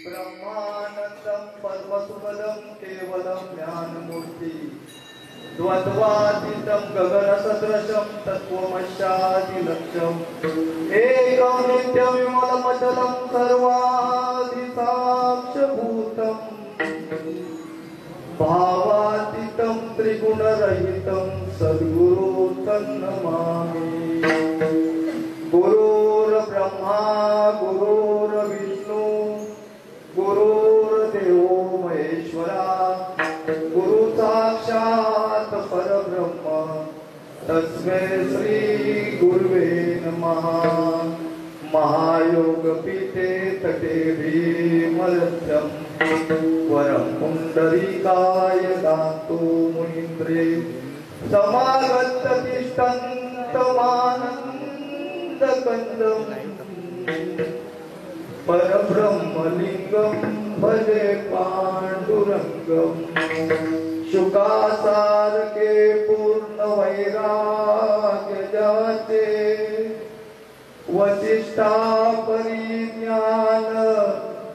ब्रह्मानंदं पद्मसुखदं केवलं ज्ञानमूर्ति द्वन्द्वातीतं गगनसदृशं तत्त्वमस्यादिलक्ष्यम् एकं नित्यविमलमचलं सर्वाधिसाक्षभूतम् भावातीतं त्रिगुणरहितं सद्गुरु तन्नमामि। गुरुर्ब्रह्मा गुरुर्विष्णु गुरुर्देवो महेश्वरा गुरु साक्षात् परब्रह्म तस्मै श्री गुरुवे नमः। महायोगपीठे तटे भीमरथ्यं वरं पुण्डरीकाय दातु मुनीन्द्रे समागत तिष्ठन्तमानन्दकन्दं परब्रह्मलिङ्गं भजे पाण्डुरङ्गं। शुकासारके पूर्ण वैराग्य जाते वसिष्ठा परिज्ञान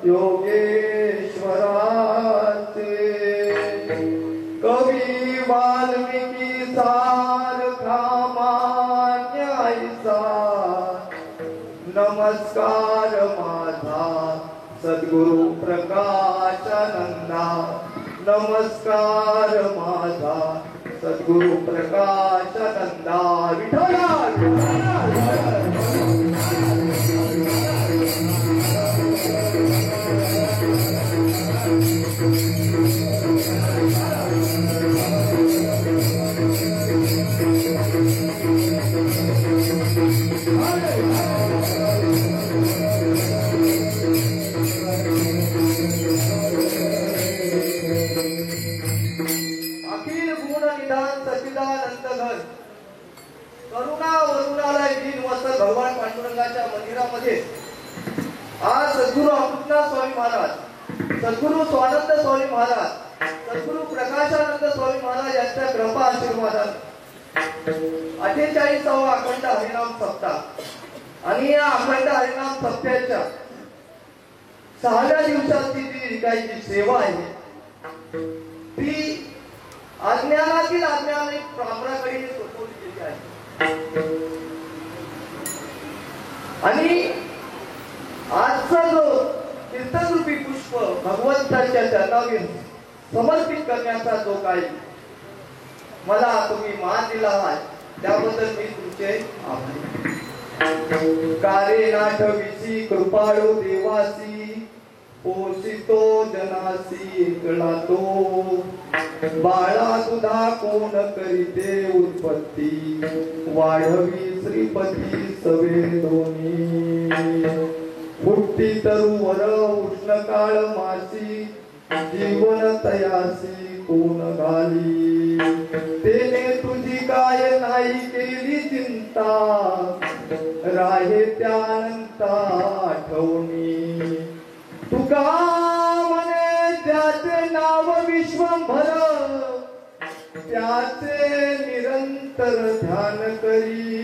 योगेश्वराचे कवी वाल्मीकि सारखा मान्य ऐसा नमस्कार माझा सद्गुरु प्रकाशानंदा। नमस्कार माझा सद्गुरु प्रकाशानंदा। विठ्ठला भगवान पांडुरंगाच्या मंदिरामध्ये आज सद्गुरु अमृतनाथ स्वामी महाराज, सद्गुरु स्वानंद स्वामी महाराज, सद्गुरु प्रकाशानंद स्वामी महाराज यांच्या कृपा आशीर्वादाने 48वा अखंड हरिनाम सप्ताह आणि या अखंड हरिनाम सप्ताहाच्या 6व्या दिवसाची जी काही सेवा आहे ती अज्ञानातील अज्ञान ब्राह्मणाकडे सोपवली गेली आहे आणि आजचा जो कीर्तनरूपी पुष्प भगवंताच्या चरणावर समर्पित करण्याचा जो काही मला तुम्ही मान दिला आहे त्याबद्दल मी तुमचे आभारी। कारे नाठविसी कृपाळू देवासी पोषितो जनासी एकळातो बाळा तुधा कोण करीते उत्पत्ती वाढवी श्रीपती सवे दोनी फुट्टी तरुवर उष्ण काळ मासी जीवन तयासी कोण घाली तेने तुझी काय नाही केली चिंता राहे त्यानंता आठवणी तुका म्हणे त्याचे नाव विश्वंभर त्याचे निरंतर ध्यान करी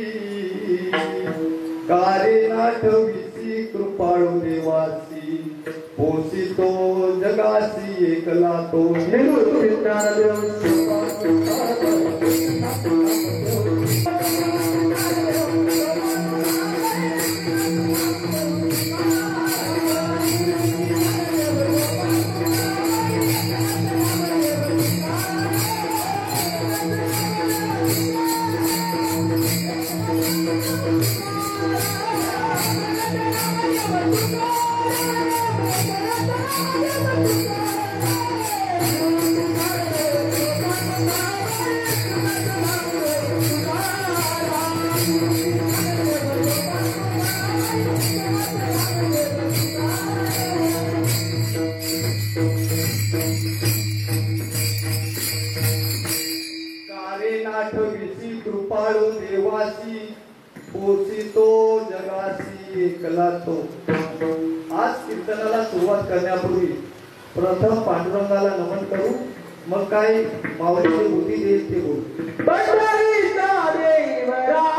कारे नाठविसी कृपाळू देवासी पोषितो जगासी एकला तो कृपाळू देवासी पोषितो जगासी एकला तो। आज कीर्तनाला सुरुवात करण्यापूर्वी प्रथम पांडुरंगाला नमन करू, मग काय माऊलीची बुद्धी देईल ते बोलू। पंढरीचा देवराया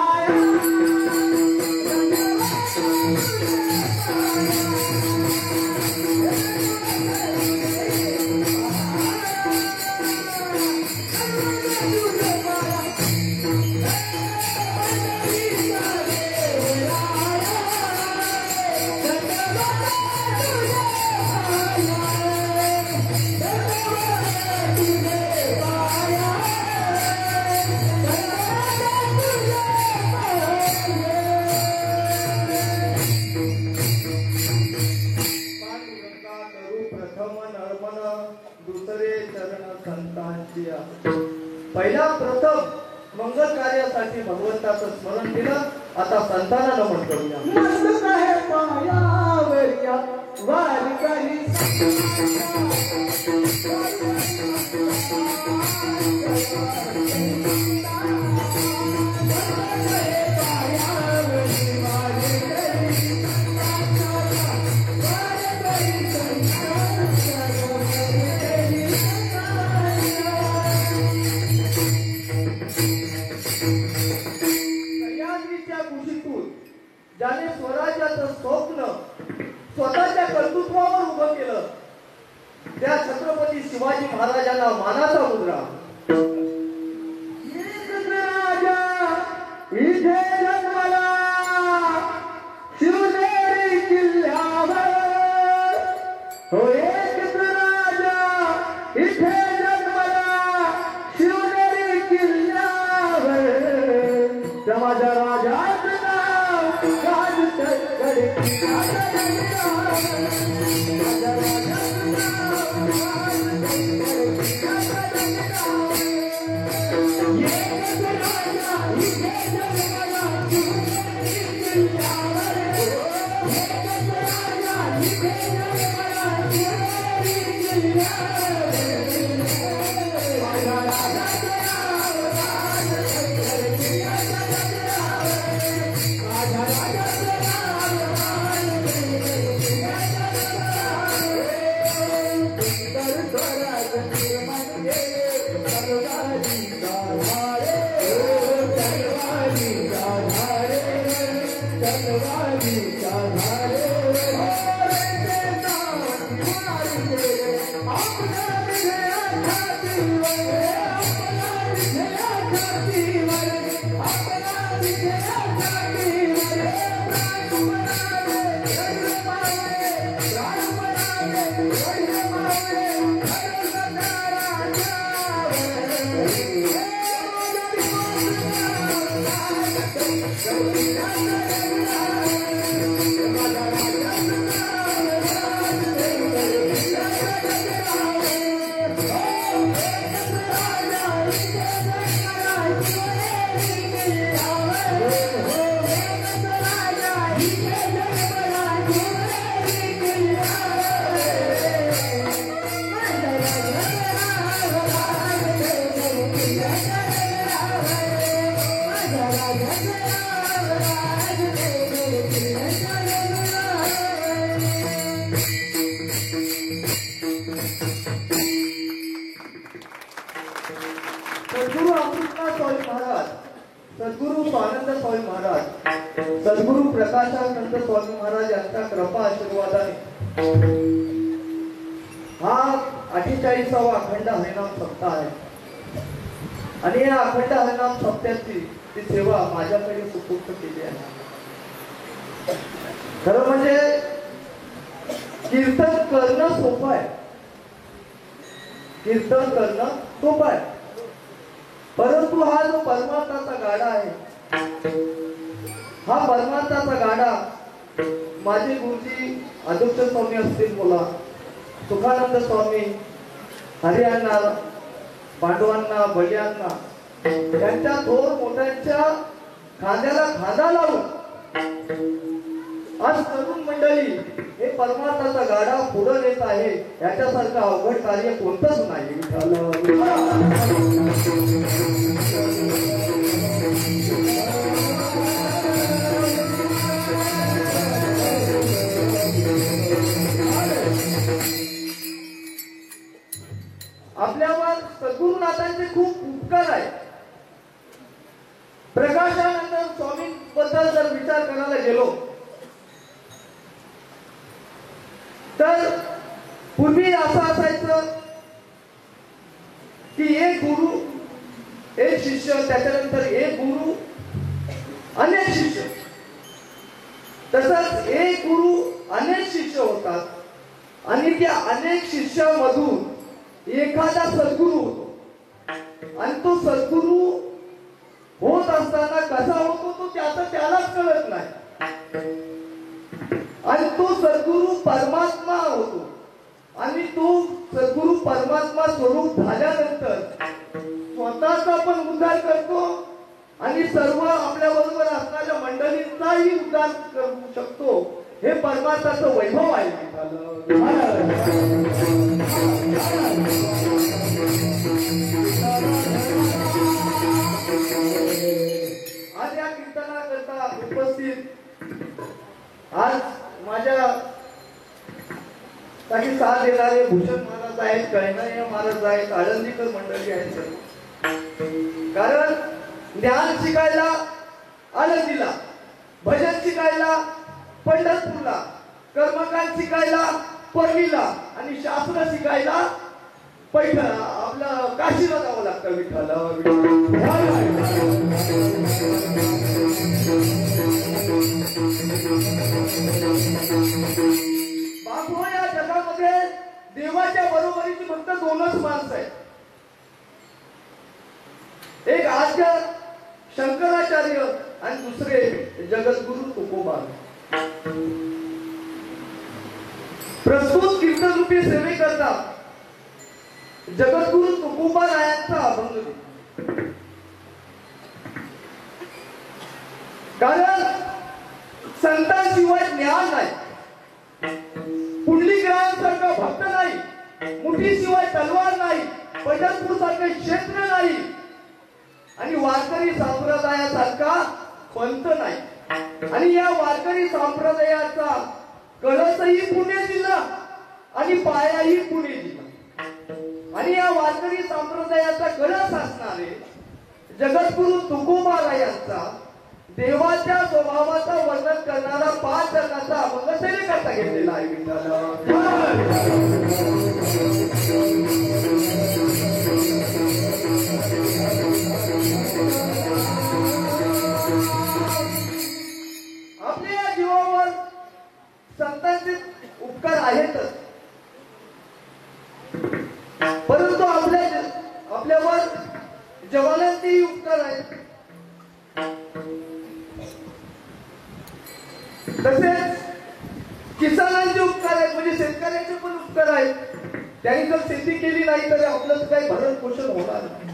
पहिला प्रथम मंगल कार्यासाठी भगवंताचं स्मरण केलं. आता संतांना नमन करूया. मस्त आहे पायावरिया वारकरी ज्याने स्वराज्याचं स्वप्न स्वतःच्या कर्तृत्वावर उभं केलं त्या छत्रपती शिवाजी महाराजांना मानाचा मुद्रा. एक राजा इथे जन्मला शिवनेरी किल्ल्यावर, हो एक राजा इथे जन्मला शिवनेरी किल्ल्यावर, माझ्या राजाचं नाव राज कडे सद्गुरु स्वानंद स्वामी महाराज, सद्गुरु प्रकाशानंद स्वामी महाराज यांच्या कृपा आशीर्वादाने हा 48वा अखंड हरिनाम सप्ताह आहे. आणि या अखंड हरिनाम सप्त्याची ती सेवा माझ्याकडे सुपूर्द केली आहे. खरं म्हणजे कीर्तन करणं सोपं आहे, कीर्तन करणं सोपं आहे, परंतु हा जो परमार्थाचा गाडा आहे, हा परमार्थाचा गाडा माझे गुरुजी अध्यक्ष स्वामी असतील, बोला सुखानंद स्वामी, हरियांना, पांडवांना, बलियांना यांच्या थोर मोठ्यांच्या खांद्याला खांदा लावून आज तरुण मंडळी हे परमार्थाचा गाडा पुढे नेत आहे. याच्यासारखं अवघड कार्य कोणतंच नाही. आपल्यावर सद्गुरुनाथांचे खूप उपकार आहे. प्रकाशानंद स्वामी बद्दल जर विचार करायला गेलो तर पूर्वी असं असायचं की एक गुरु एक शिष्य, त्याच्यानंतर एक गुरु अनेक शिष्य, तसंच एक गुरु अनेक शिष्य होतात. आणि त्या अनेक शिष्यामधून एखादा सद्गुरू होतो आणि तो सद्गुरू होत असताना कसा होतो तो त्यालाच कळत नाही आणि तो सद्गुरू परमात्मा होतो आणि तो सद्गुरू परमात्मा स्वरूप झाल्यानंतर स्वतःचा पण उद्धार करतो आणि सर्व आपल्या बरोबर असणाऱ्या मंडळींचाही उद्धार करू शकतो. हे परमात्म्याचं वैभव आहे. आज या कीर्तनाकरता उपस्थित आज माझ्या काही साथ देणारे भूषण महाराज आहेत, कळणारे महाराज आहेत, आळंदीकर मंडळी आहेत. कारण ज्ञान शिकायला आळंदीला, भजन शिकायला पंढरपूरला, कर्मकांड शिकायला परळीला आणि शास्त्र शिकायला पैठण आपलं काशीला जावं लागतं. विठ्ठल बापू, या जगामध्ये देवाच्या बरोबरीची फक्त दोनच माणसं आहेत. एक आद्य शंकराचार्य आणि दुसरे जगद्गुरु तुकोबा. प्रस्तुत कीर्तन रूपी सेवे करता जगद्गुरु तुकोबा रायांचा अभंग. कारण संतांशिवाय ज्ञान नाही, पुंडलिकरायांसारखा भक्त नाही, मुठीशिवाय तलवार नाही, पंढरपूर सारखे क्षेत्र नाही आणि वारकरी संप्रदायासारखा पंथ नाही. आणि या वारकरी संप्रदायाचा कळसही पुणे जिल्हा आणि पायाही पुणे जिल्हा आणि या वारकरी संप्रदायाचा कळस असणारे जगद्गुरु तुकोबा यांचा देवाच्या स्वभावाचा वर्णन करणारा 5 जणांचा अभंग सेवेकरता घेतलेला आहे. आपल्या जीवावर संतांचे उपकार आहेतच, परंतु आपल्यावर जवानांचेही उपकार आहेत. तसेच किसानांचे उपकार आहेत, म्हणजे शेतकऱ्यांचे पण उपकार आहेत. त्यांनी जर शेती केली नाही तर आपलं काही भरण पोषण होणार नाही.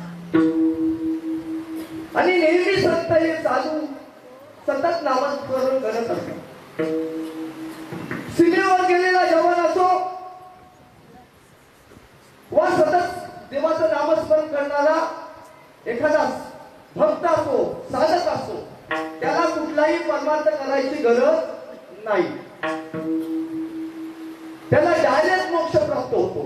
आणि नेहमी संत हे साधू सतत नामस्मरण करत असतात. सीमेवर गेलेला जवान असो वा सतत देवाचं नामस्मरण करणारा एखादा भक्त असो, साधक असो, त्याला कुठलाही परमार्थ करायची गरज नाही. त्याला डायरेक्ट मोक्ष प्राप्त होतो.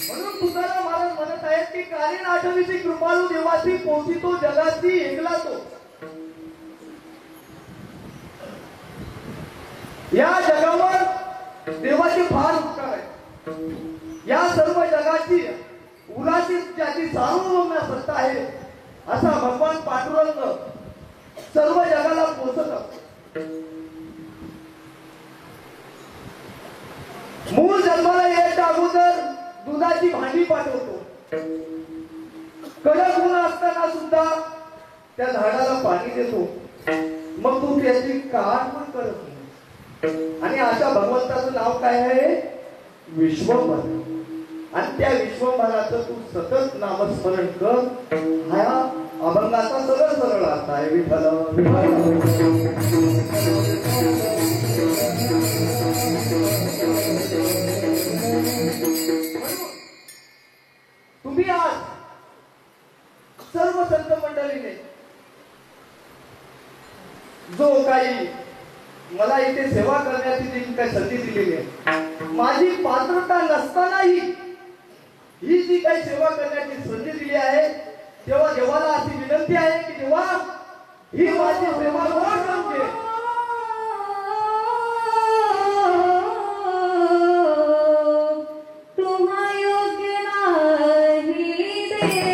म्हणून तुकाराम महाराज म्हणत आहेत की कालीन आठवीची कृपाळू देवाची पोसितो जगाची एकला तो. या जगावर देवाचे फार उपकार आहेत. या सर्व जगाची उराची ज्याची सार्वभौम सत्ता आहे असा भगवान पांडुरंग सर्व जगाला पोचत असतो. मूळ जन्माला यायच्या अगोदर दुधाची भांडी पाठवतो. कडक ऊन असताना सुद्धा त्या झाडाला पाणी देतो. मग तू त्याची काळ पण करत नाही. आणि अशा भगवंताचं नाव काय आहे? विश्वंभर. आणि त्या विश्वंभराचं तू सतत नामस्मरण कर. हा अभंगाचा सरळ सरळ अर्थ आहे. विठ्ठल तुम्ही आज सर्व संत मंडळीने जो काही मला इथे सेवा करण्याची जी काही संधी दिलेली आहे, माझी पात्रता नसतानाही ही जी काही सेवा करण्याची संधी दिली आहे, तेव्हा देवाला अशी विनंती आहे की देवा ही माझी सेवा कोण समजे. तुम्हा योग्य नाही देवा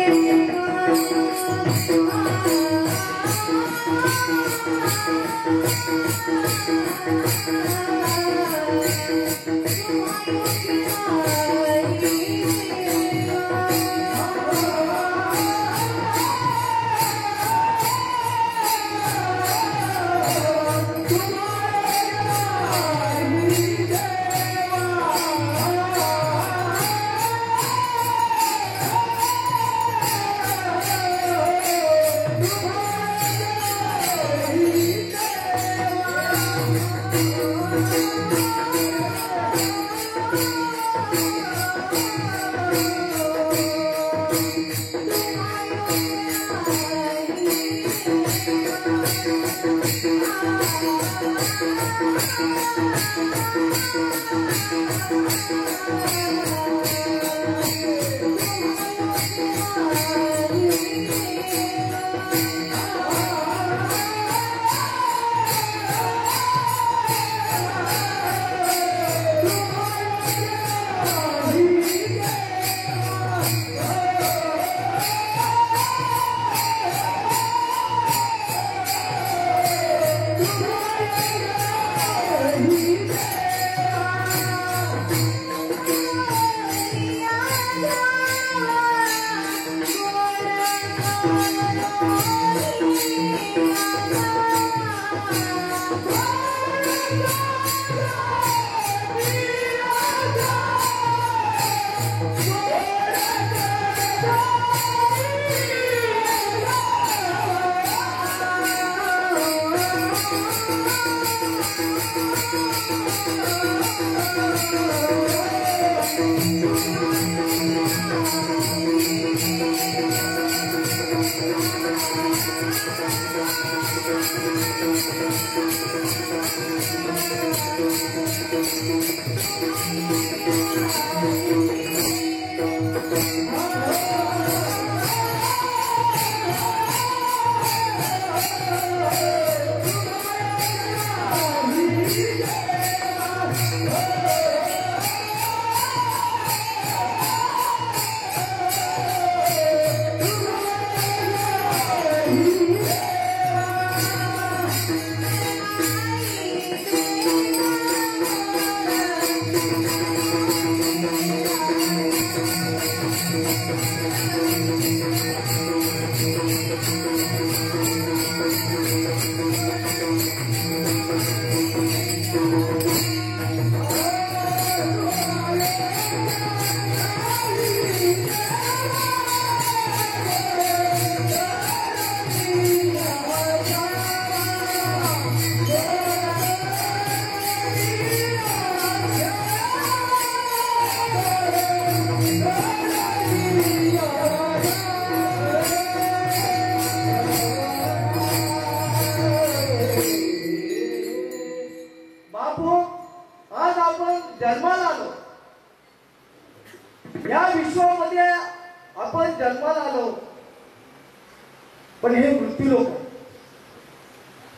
पण हे मृत्यू लोक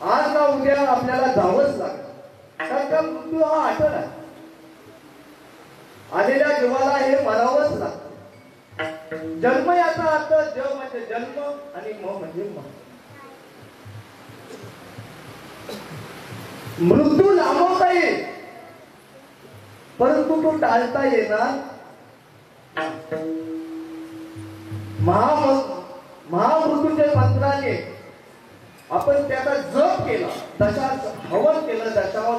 आज ना उद्या आपल्याला जावंच लागतं. कारण मृत्यू हा आठवण आहे. आलेल्या जीवाला हे मरावंच लागतं. जन्म याचा अर्थ ज म्हणजे जन्म आणि म म्हणजे मरण. मृत्यू लांबवता येईल परंतु तो टाळता येणार. महामृत्यूंजय मंत्राने आपण त्याचा जप केला, दशात हवन केलं, दशावर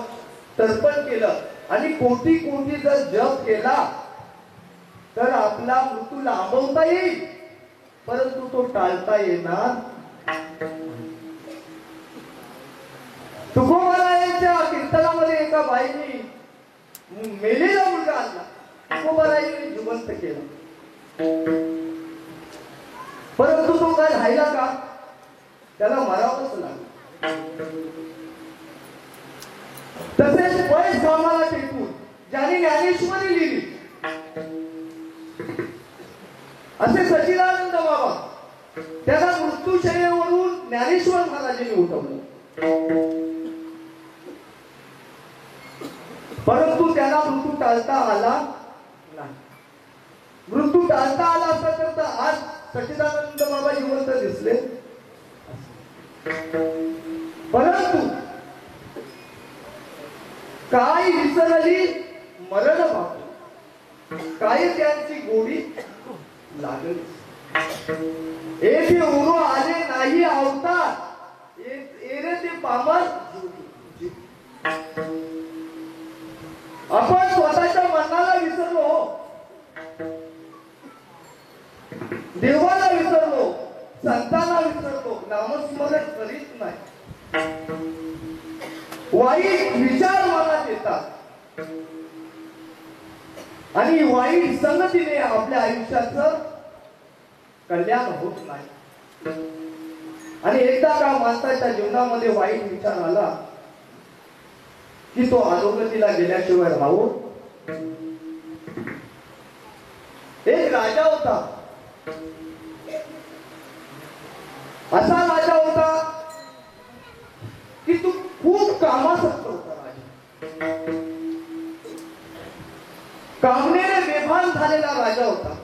तर्पण केलं आणि कोटी कोटी जर जप केला तर आपला मृत्यू लांबवता येईल परंतु तो टाळता येणार. तुकोबारायांच्या कीर्तनामध्ये एका बाईने मेलेला मुलगा आणला, तुकोबारायांनी जिवंत केला. परंतु तो काय राहिला का? त्याला मरावंच लागलं. तसेच पैस कामाला टेकून ज्याने ज्ञानेश्वरी लिहिली असे सच्चिदानंद बाबा, त्याला मृत्यूशय्येवरून ज्ञानेश्वर महाराजांनी उठवलं. परंतु त्याला मृत्यू टाळता आला नाही. मृत्यू टाळता आला असता तर आज सच्चिदानंद बाबा जिवंत दिसले. परंतु काय विसरली मरण बापू, काय त्यांची गोडी लागली. एक उरो आले नाही अवतार, एरे ते पामर. आपण स्वतःच्या मनाला विसरलो, देवाला विसरलो, संतांना विसरलो, नामस्मरण करीत नाही. वाईट विचार मनात येतात आणि वाईट संगतीने आपल्या आयुष्याचं कल्याण होत नाही. आणि एकदा का माणसाच्या जीवनामध्ये वाईट विचार आला की तो अधोगतीला गेल्याशिवाय राहू. एक राजा होता, असा राजा होता की तो खूप कामासक्त होता. राजा कामनेने बेभान झालेला राजा होता.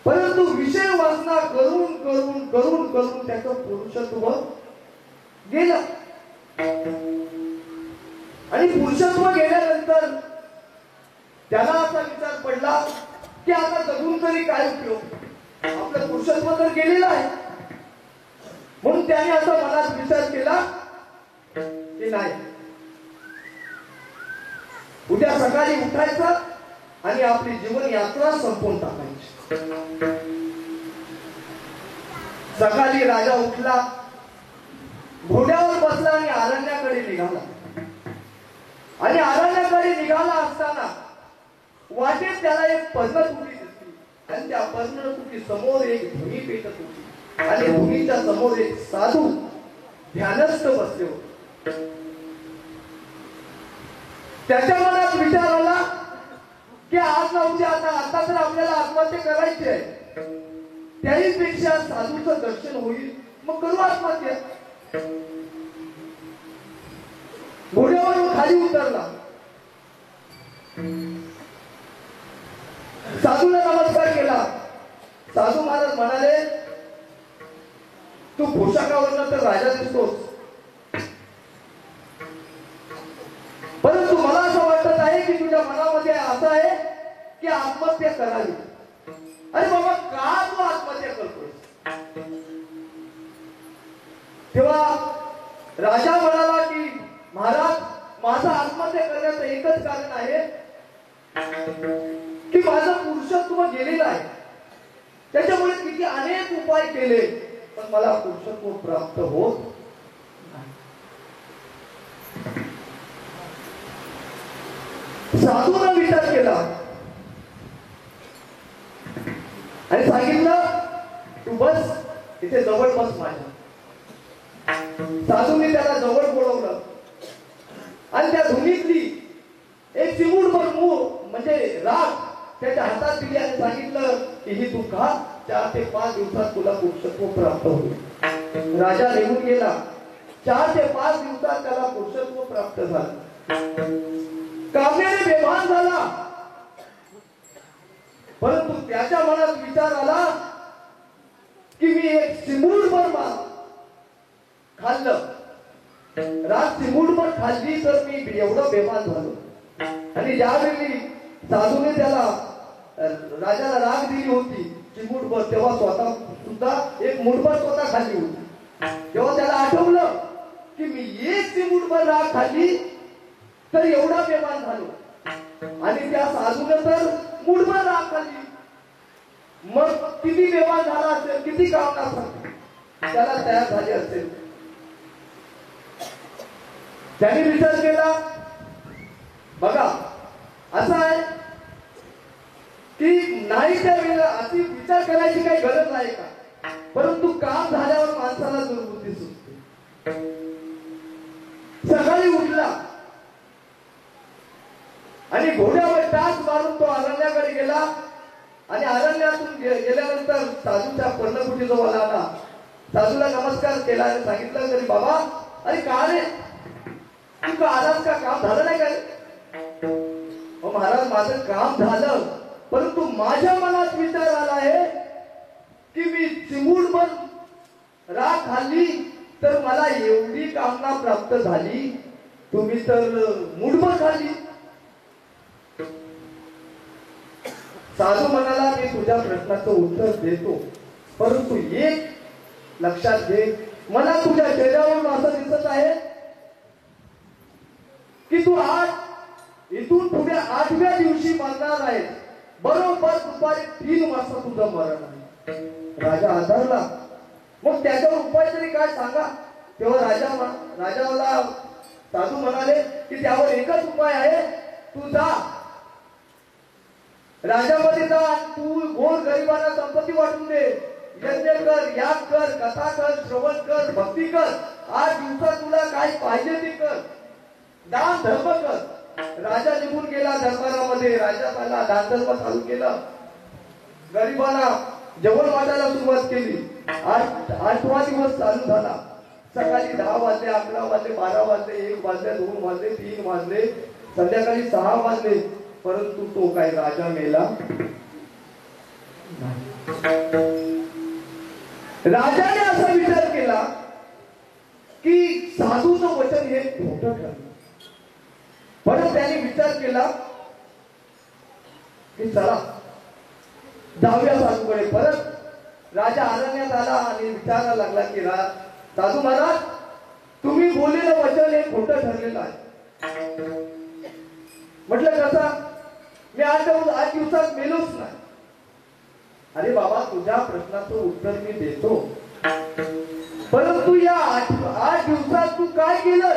परंतु विषय वासना करून करून करून करून त्याचं पुरुषत्व गेलं. आणि पुरुषत्व गेल्यानंतर त्याला असा विचार पडला की आता जगून तरी काय उपयोग, आपलं पुरुषत्व तर गेलेलं आहे. म्हणून त्याने असा मनात विचार केला की नाही, उद्या सकाळी उठायचं आणि आपली जीवन यात्रा संपवून टाकायची. सकाळी राजा उठला, घोड्यावर बसला आणि अरण्याकडे निघाला. आणि अरण्याकडे निघाला असताना वाटेत त्याला एक पर्णकुटी दिसली आणि त्या पर्णकुटी समोर एक धुनी पेटत होती. आणि धुनीच्या समोर एक साधू ध्यानस्थ बसले होते. त्याच्या मनात विचार आला की आज ना उद्या आता तर आपल्याला आत्महत्या करायची आहे, त्याहीपेक्षा साधूचं दर्शन होईल, मग करू आत्महत्या. घोड्यावरून खाली उतरला, साधूला नमस्कार केला. साधू महाराज म्हणाले, तू पोशाखावरनं तर राजा दिसतोस, परंतु मला असं वाटत आहे की तुझ्या मनामध्ये असं आहे की आत्महत्या करावी. अरे बाबा, का तू आत्महत्या करतोय? तेव्हा राजा म्हणाला की महाराज, माझं आत्महत्या करण्याचं एकच कारण आहे की माझं पुरुषत्व गेलेलं आहे. त्याच्यामुळे किती अनेक उपाय केले पण मला पुरुषत्व प्राप्त होत नाही. साधूने विचार केला आणि सांगितलं, तू बस इथे जवळ बस माझ्या. साधूने त्याला जवळ बोलवलं आणि त्या धुनीतली एक चिमूटभर मूळ म्हणजे राख त्याच्या हातात दिली आणि सांगितलं की ही तू खा 4 ते 5 दिवसात तुला पुरुषत्व प्राप्त होईल. राजा निघून गेला. 4 ते 5 दिवसात त्याला पुरुषत्व प्राप्त झालं. काम्याने बेभान झाला, परंतु त्याच्या मनात विचार आला की मी एक चिमूटभर खाल्लं, रात चिमूटभर खाल्ली तर मी एवढं बेभान झालो. आणि ज्यावेळी साधूने त्याला राजाला राग दिली होती चिमूटभर, तेव्हा स्वतः सुद्धा एक मुठभर स्वतः खाल्ली होती. तेव्हा त्याला आठवलं की मी एक चिमूटभर राग खाल्ली तर एवढा बेभान झालो, आणि त्या साधूने तर मुठभर राग खाल्ली. मग किती बेभान झाला असेल, किती कामना त्याला तयार झाली असेल. त्याने विचार केला, बघा असं आहे की नाही त्या वेळेला अशी विचार करायची काही गरज नाही का, परंतु काम झाल्यावर माणसाला दुर्बुद्धी सुचते. सकाळी उठला आणि घोड्यावर टाच मारून तो अरण्याकडे गेला, आणि अरण्यातून गेल्यानंतर साधूच्या पर्णकुटीजवळ आला. साधूला नमस्कार केला आणि सांगितलं तरी बाबा, अरे का रे तू आलास का, काम झालं नाही का? महाराज माझं काम झालं, परंतु माझ्या मनात विचार आला आहे की मी चिमूटभर राख खाल्ली तर मला एवढी कामना प्राप्त झाली, तुम्ही तर मुठभर खाल्ली. साधू म्हणाला, मी तुझ्या प्रश्नाचं उत्तर देतो, परंतु एक लक्षात घे, मला तुझ्या चेहऱ्यावरून असं दिसत आहे की तू इथून पुढे 8व्या दिवशी मरणार आहे. बरोबर दुपारी 3 वाजता तुझं मरण आहे. राजा आधारला, मग त्याच्यावर उपाय तरी काय सांगा. तेव्हा राजाला साधू म्हणाले की त्यावर एकच उपाय आहे, तू जा राजामध्ये जा, तू गोर गरिबांना संपत्ती वाटून दे, यज्ञ कर, याग कर, कथा कर, श्रवण कर, भक्ती कर. 8 दिवसात तुला काय पाहिजे ते कर, दान धर्म कर. राजा निघून गेला दरबारामध्ये. राजाला दान धर्म चालू केलं, गरिबांना जेवण वाटायला सुरुवात केली. 8वा दिवस चालू झाला. सकाळी 10 वाजले, 11 वाजले, 12 वाजले, 1 वाजले, 2 वाजले, 3 वाजले, संध्याकाळी 6 वाजले, परंतु तो काय राजा मेला. राजाने असा विचार केला की साधूचं वचन हे खोटं ठरलं. परत त्याने विचार केला की चला जाऊया साधूकडे. परत राजा अरण्यात आला आणि विचारायला लागला की साधू महाराज, तुम्ही बोललेलं वचन हे खोटं ठरलेलं आहे. म्हटलं कसा, मी 8 दिवसात मेलोच नाही. अरे बाबा, तुझ्या प्रश्नाचं उत्तर मी देतो, परंतु या 8 दिवसात तू काय केलं.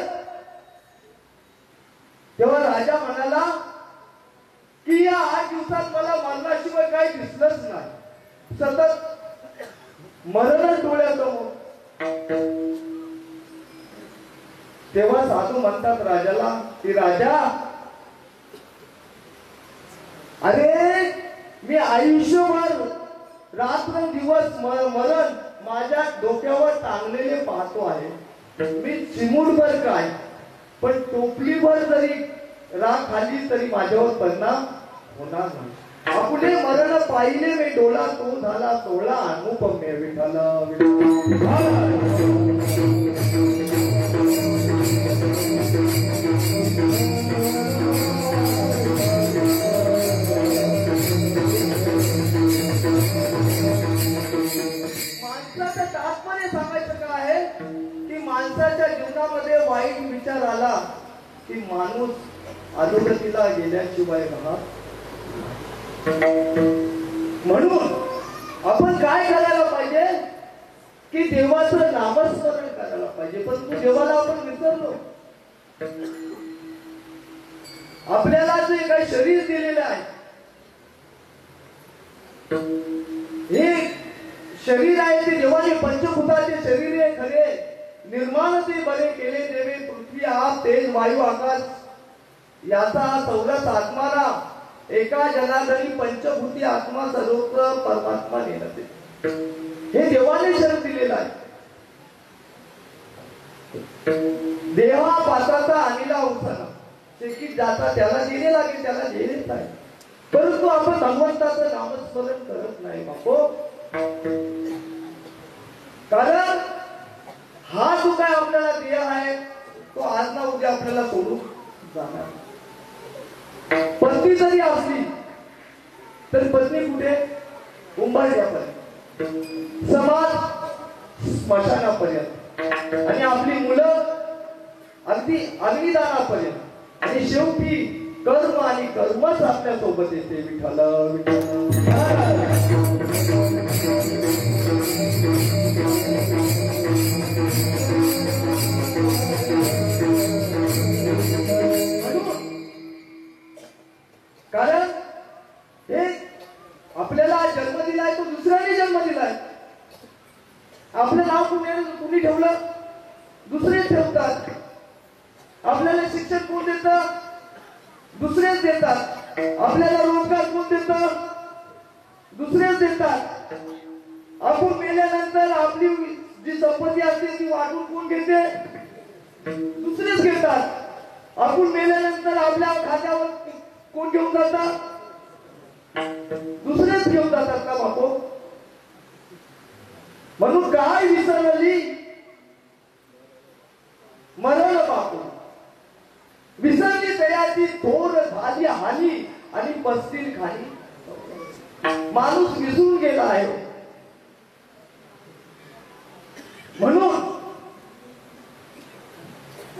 तेव्हा राजा म्हणाला की या 8 दिवसात मला मरणाशिवाय काही दिसलंच नाही, सतत मरणच डोळ्यासमोर. तेव्हा साधू म्हणतात राजाला की राजा, अरे मी आयुष्यभर रात्रंदिवस मरण माझ्या डोक्यावर टांगलेले पाहतो आहे. मी चिमूटभर काय, पण टोपलीभर जरी राख खाल्ली तरी माझ्यावर परिणाम होणार नाही. आपले मरण पाहिले मी डोला, तो झाला सोहळा अनुपम्य विठ्ठल. माणसाचं तात्पर्य सांगायचं काय आहे की माणसाच्या जीवनामध्ये वाईट विचार आला की माणूस अधोगतीला गेल्याशिवाय राहत. म्हणून आपण काय करायला पाहिजे की देवाचं नामस्मरण करायला पाहिजे. परंतु देवाला आपण विसरलो. आपल्याला जे काही शरीर दिलेले आहे, हे शरीर आहे ते देवाने पंचभूताचे शरीर आहे खरे. निर्माण ते बरे केले देवे, पृथ्वी आप तेज वायू आकाश याचा सौरस आत्माला एका जनार्दनी पंचभूती आत्मा सर्वत्र परमात्मा नेते. हे देवाने शरण दिलेलं आहे. देवा पाताचा अनिला उठाला शेकीत जाता त्याला दिले लागेल, त्याला दिलेच आहे. परंतु आपण भगवंताचं नामस्मरण करत नाही बापो. कारण हा जो काय आपल्याला देह आहे तो आज ना उद्या आपल्याला सोडून जाणार. पत्नी जरी असली तर पत्नी कुठे? उंबरठ्यापर्यंत, समाज स्मशानापर्यंत, आणि आपली मुलं अगदी अग्निदानापर्यंत, आणि शेवटी कर्म आणि कर्मच आपल्या सोबत येते. विठ्ठल कारण हे आपल्याला जन्म दिलाय तो दुसऱ्याने जन्म दिलाय. आपलं नाव कुणी ठेवलं? दुसरे ठेवतात. आपल्याला शिक्षण कोण देतं? दुसरेच देतात. आपल्याला रोजगार कोण देतं? दुसरेच देतात. आपण मेल्यानंतर आपली जी संपत्ती असते ती वाटून कोण घेते? दुसरेच घेतात. आपण मेल्यानंतर आपल्या खात्यावर कोण घेऊन जातात? दुसरेच घेऊन जातात का बापू? म्हणून काय विसरली मरण बापू. विसरली तयाची थोर झाली हानी, आणि पस्तीर खाली माणूस विसरून गेला आहे. म्हणून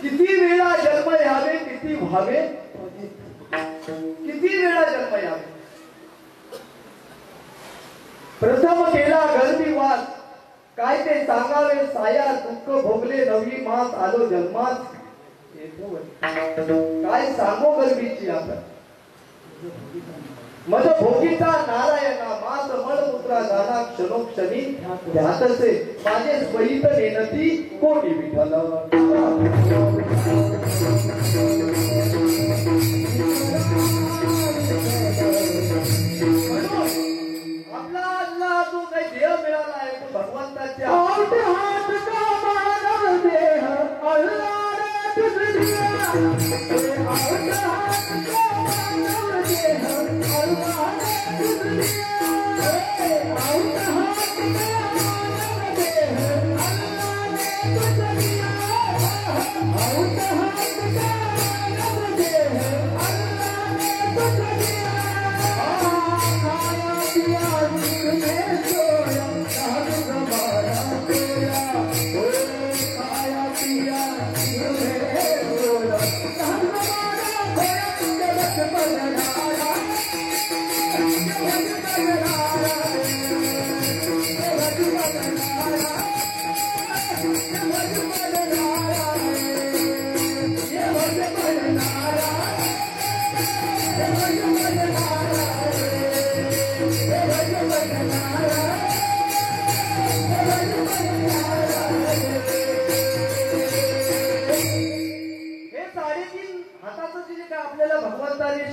किती वेळा जन्म यावे, किती व्हावे, किती वेळा जन्म यावे. प्रथम केला गर्भीवास, काय ते सांगावे साया. दुःख भोगले नवी मास, आलो जन्मास. काय सांगो गर्भीची आपण. मज भोगीचा नारायणा, मास मळपुत्रा गाना क्षणोक्षणी ध्यातसे. माझे स्वहित नेनती कोणी विठ्ठल. आपला जो काही देह मिळाला आहे तो भगवंताच्या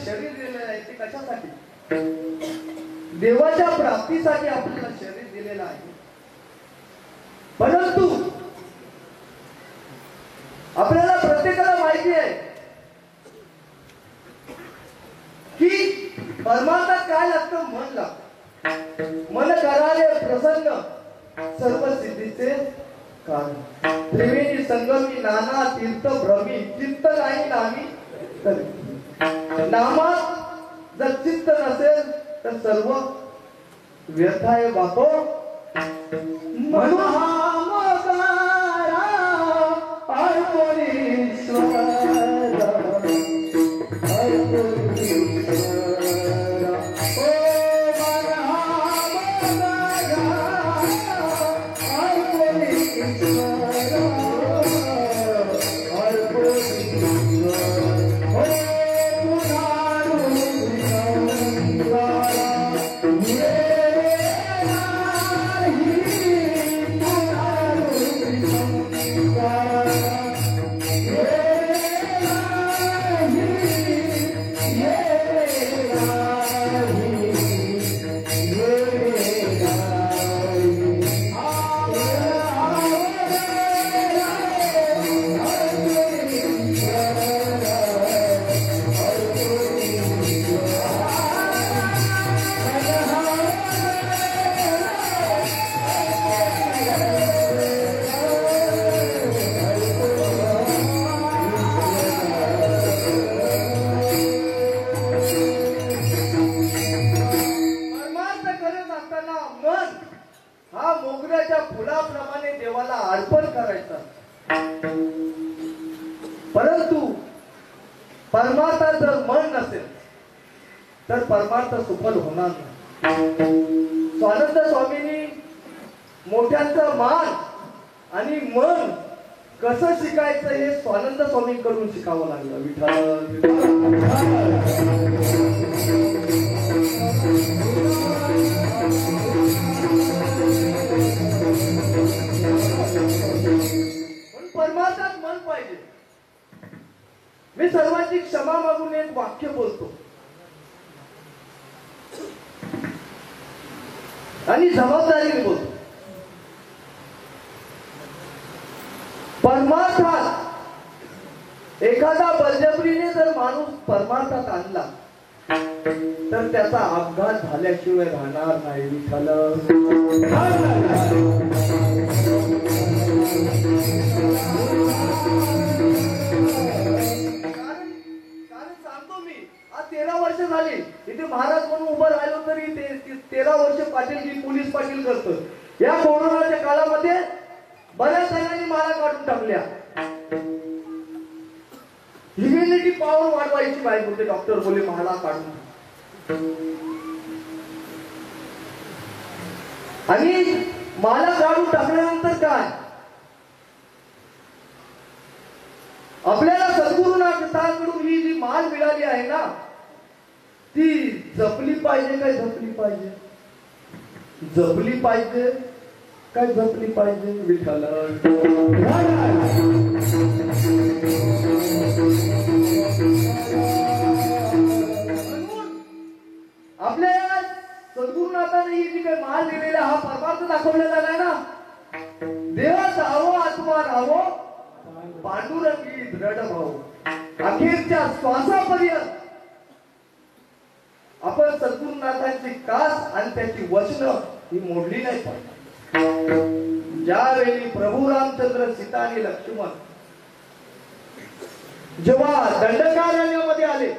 शरीर दिलेलं आहे ते कशासाठी? देवाच्या प्राप्तीसाठी आपल्याला शरीर दिलेलं आहे. परंतु आपल्याला प्रत्येकाला माहिती आहे की परमार्थात काय लागतं? मन लागतं. मन कराले प्रसन्न, सर्व सिद्धीचे कारण. त्रिवेणी संगमी नाना तीर्थ भ्रमी, चित्त नाही नामी तरी. नामात जर चित्त नसेल तर सर्व व्यर्थ आहे बापो. म्हणून देवाला अर्पण करायचा. परंतु परमार्थ जर मन नसेल तर परमार्थ सफल होणार नाही. स्वानंद स्वामींनी मोठ्यांचा मान आणि मन कसं शिकायचं हे स्वानंद स्वामींकडून शिकावं लागलं. विठ्ठल पण परमार्थात मन पाहिजे. मी सर्वांची क्षमा मागून एक वाक्य बोलतो आणि जबाबदारीने बोलतो. परमार्थात एखादा बळजबरीने जर माणूस परमार्थात आणला तर त्याचा अपघात झाल्याशिवाय राहणार नाही. विठ्ठल कारण सांगतो मी, आज 13 वर्ष झाली इथे महाराज म्हणून उभं राहिलो तरी 13 वर्ष पाटील पोलीस पाटील करतो. या कोरोनाच्या काळामध्ये बऱ्याच जणांनी माला काढून टाकल्या. इम्युनिटी पॉवर वाढवायची पाहिजे होते. डॉक्टर बोले माला काढून. आणि माला काढून टाकल्यानंतर काय आपल्याला सद्गुरुनाथांकडून ही जी माल मिळाली आहे ना ती जपली पाहिजे काय जपली पाहिजे? जपली पाहिजे काय जपली पाहिजे? विठ्ठल आपल्या सद्गुरुनाथाने ही जी काही माल दिलेला हा परमार्थ दाखवलेला नाही ना. देवाचा आहो आत्मा राहो पांडुरंगी दृढ भाऊ. अखेरच्या श्वासापर्यंत आपण सद्गुरुनाथांची कास आणि त्याची वचनं ही मोडली नाही पाहिजे. ज्यावेळी प्रभू रामचंद्र सीता आणि लक्ष्मण जेव्हा दंडकारण्यामध्ये आले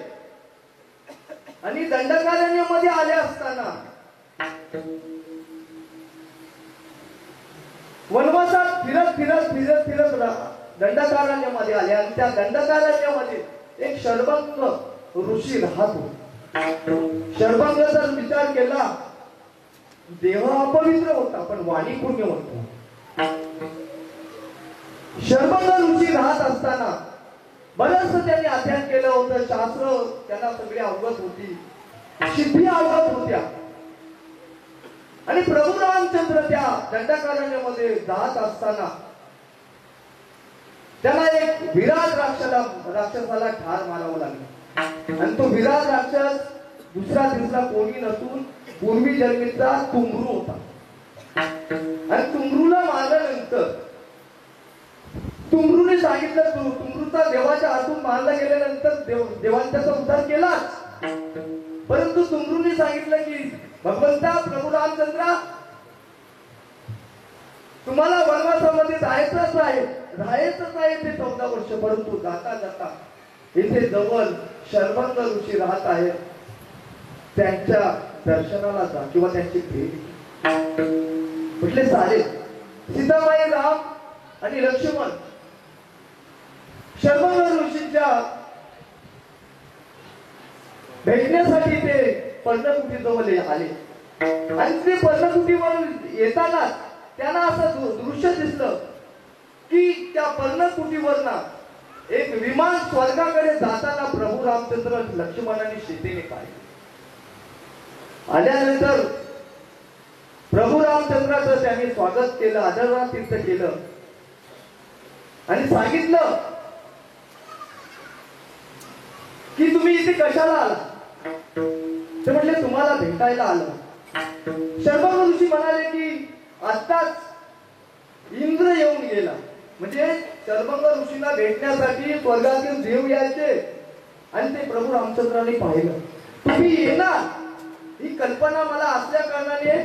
आणि दंडकारण्यामध्ये आले असताना वनवासात फिरत फिरत फिरत फिरत दंडकारण्यामध्ये आले आणि त्या दंडकारण्यामध्ये एक शर्वंग ऋषी राहत होता. शर्वंग जर विचार केला देह अपवित्र होता पण वाणी पुण्य होता. शर्वंग ऋषी राहत असताना बरंच त्यांनी अध्ययन केलं होतं. शास्त्र त्यांना सगळी अवगत होती, सिद्धी अवगत होत्या. आणि प्रभू रामचंद्र त्या दंडकारण्यामध्ये जात असताना त्याला एक विराट राक्षसाला ठार मारावं लागलं. आणि तो विराट राक्षस दुसरा तिसरा कोणी नसून पूर्वी जन्मीचा तुंबरू होता. आणि तुंबरूला मारल्यानंतर तुंबरूने सांगितलं तुंबरूचा देवाच्या हातून मारला गेल्यानंतर देवाने त्याचा उद्धार केला. परंतु तुंबरूने सांगितलं की भगवंता प्रभू रामचंद्रा तुम्हाला वनवासामध्ये राहायचंच आहे ते 14 वर्ष. परंतु जाता जाता इथे जवळ शर्वंग ऋषी राहत आहेत त्यांच्या दर्शनाला जा किंवा त्यांची भेट. म्हटले चालेल. सीतामाई राम आणि लक्ष्मण शर्वंग ऋषींच्या भेटण्यासाठी ते पर्णकुटी जवळ आले. आणि ते पर्णकुटीवर येताना त्यांना असं दृश्य दिसलं की त्या पर्णकुटीवर ना एक विमान स्वर्गाकडे जाताना प्रभू रामचंद्र लक्ष्मणाने शेतीने पाहिले. आल्यानंतर प्रभू रामचंद्राचं त्यांनी स्वागत केलं, आदरातिथ्य केलं आणि सांगितलं की तुम्ही इथे कशाला आला? ते म्हटले तुम्हाला भेटायला आलो. शर्वंग ऋषी म्हणाले की आत्ताच इंद्र येऊन गेला. म्हणजे शर्वंग ऋषींना भेटण्यासाठी स्वर्गातील देव यायचे आणि ते प्रभू रामचंद्राने पाहिलं. तुम्ही येणार ही कल्पना मला असल्या कारणाने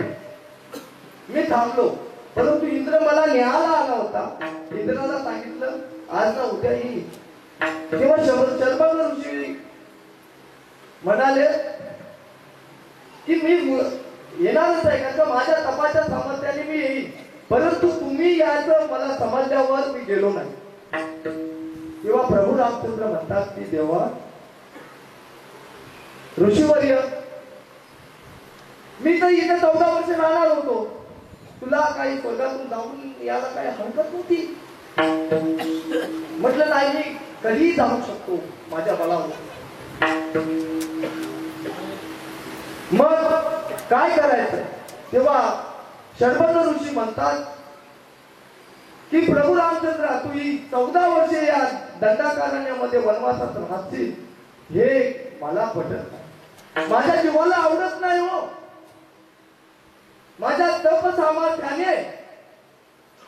मी थांबलो. परंतु इंद्र मला न्यायला आला होता. इंद्राला सांगितलं आज ना उद्या येईल. तेव्हा शर्वंग ऋषी म्हणाले की मी येणारच आहे कारण माझ्या तपाच्या सामर्थ्याने मी येईल. परंतु तुम्ही याचं मला समजल्यावर मी गेलो नाही. तेव्हा प्रभू रामचंद्र म्हणतात की देवा ऋषीवर्य, मी तर इथे 14 वर्ष राहणार होतो, तुला काही स्वर्गातून जाऊन याला काही हरकत नव्हती. म्हटलं नाही, मी कधीही जाऊ शकतो माझ्या बलावर. मग काय करायचं? तेव्हा शर्मंद ऋषी म्हणतात की प्रभू रामचंद्र, तू ही 14 वर्षे या दंडाकारण्यामध्ये वनवासात राहशील हे मला पटत नाही, माझ्या जीवाला आवडत नाही. हो, माझ्या तप सामर्थ्याने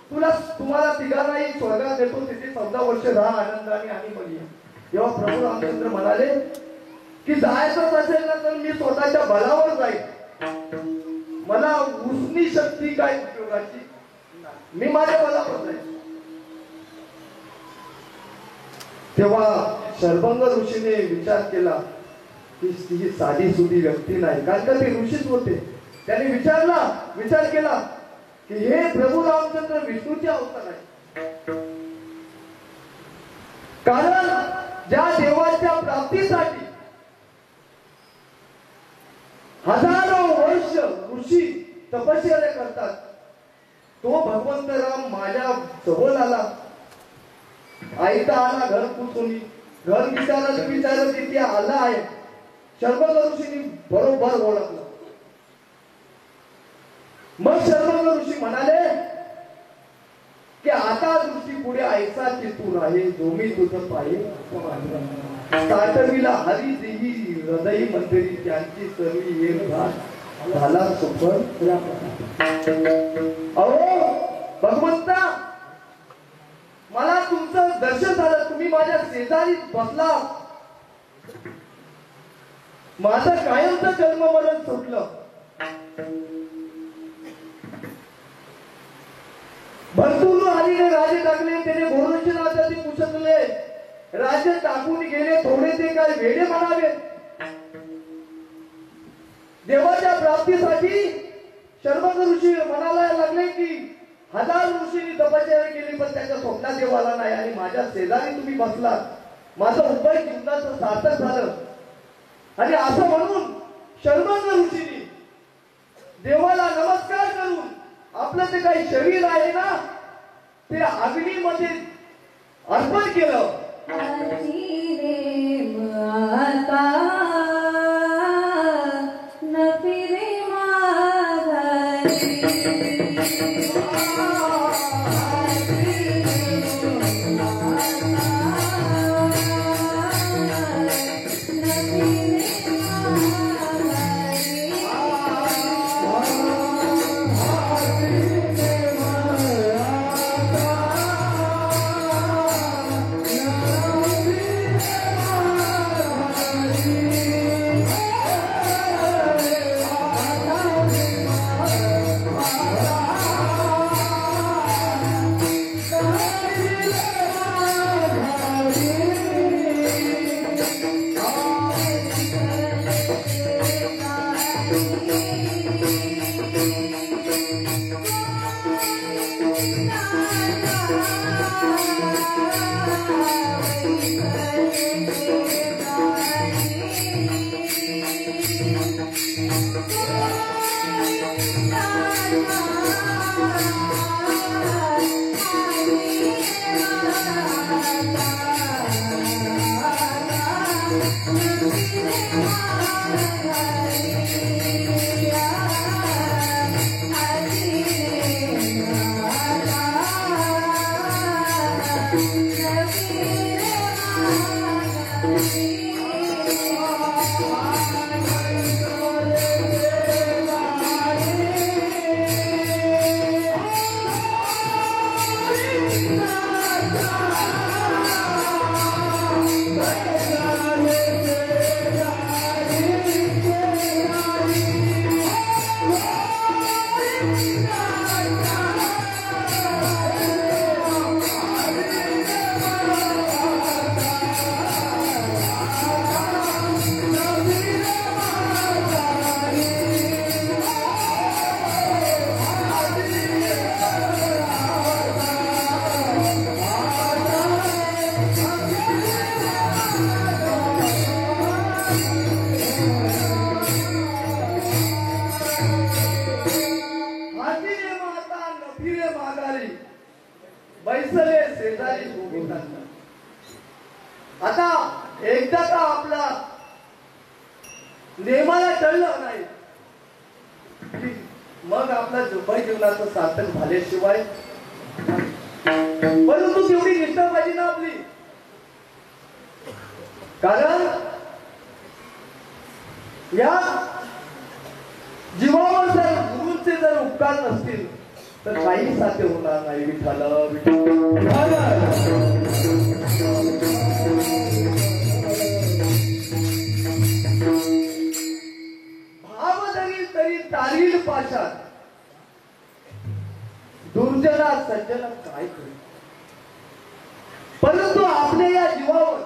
तुम्हाला तिघांनाही स्वर्गात देतो, तिथे 14 वर्ष राहा आनंदाने आणि मग या. तेव्हा प्रभू रामचंद्र म्हणाले की जायचंच असेल ना तर मी स्वतःच्या बलावर जाईल, मला उसनी शक्ती काय उपयोगाची, मी माझ्या बलावर जाईल. तेव्हा शर्भंग ऋषीने विचार केला की ही साधी सुधी व्यक्ती नाही, कारण का ते ऋषीच होते. त्याने विचार केला की हे प्रभू रामचंद्र विष्णूचे अवतार आहे. कारण ज्या देवाच्या प्राप्तीसाठी हजारो वर्ष ऋषी तपश्चर्या करतात, तो भगवंत राम माझ्या जवळ आला, आईता आला घर पुसून, घर विचारत इथे आला आहे. शर्मंद ऋषींनी बरोबर ओळखलं. मग शर्मंद ऋषी म्हणाले की आता दृष्टी पुढे ऐसा चितून आहे, जो मी तुझं पाहिजे साठविला हरी देही हृदय मंदिरी, त्यांची सर्वी येण झाला सुपर. अहो भगवंता, मला तुमचं दर्शन झालं, तुम्ही माझ्या शेजारी बसला, माझं कायमचं जन्म मरण सुटलं. भरपूर हरीने राजे टाकले, त्याने गोरक्षनाथाची पुसतले, राज्य टाकून गेले, थोडे ते काय वेडे म्हणावे. देवाच्या प्राप्तीसाठी शर्मंद ऋषी म्हणायला लागले की हजार ऋषींनी तपश्चर्या केली, पण त्याच्या स्वप्नात देवाला नाही, आणि माझ्या शेजारी तुम्ही बसलात, माझं उपाय जीवनाचं सार्थक झालं. आणि असं म्हणून शर्मंद ऋषींनी देवाला नमस्कार करून आपलं ते काही शरीर आहे ना ते अग्नीमध्ये अर्पण केलं. बैसले शेजारी गोविंदांना. आता एकदा का आपला नेमाला टळलं नाही मग आपला जुबाई जीवनाचं सार्थक झाल्याशिवाय. परंतु तेवढी निष्ठा पाहिजे ना आपली. कारण या जीवावर जर गुरूंचे जर उपकार नसतील तर काही साध्य होणार नाही. विठ्ठल भाव धरी तरी तारील पाशात दुर्जना सज्जन काय करू. परंतु आपल्या या जीवावर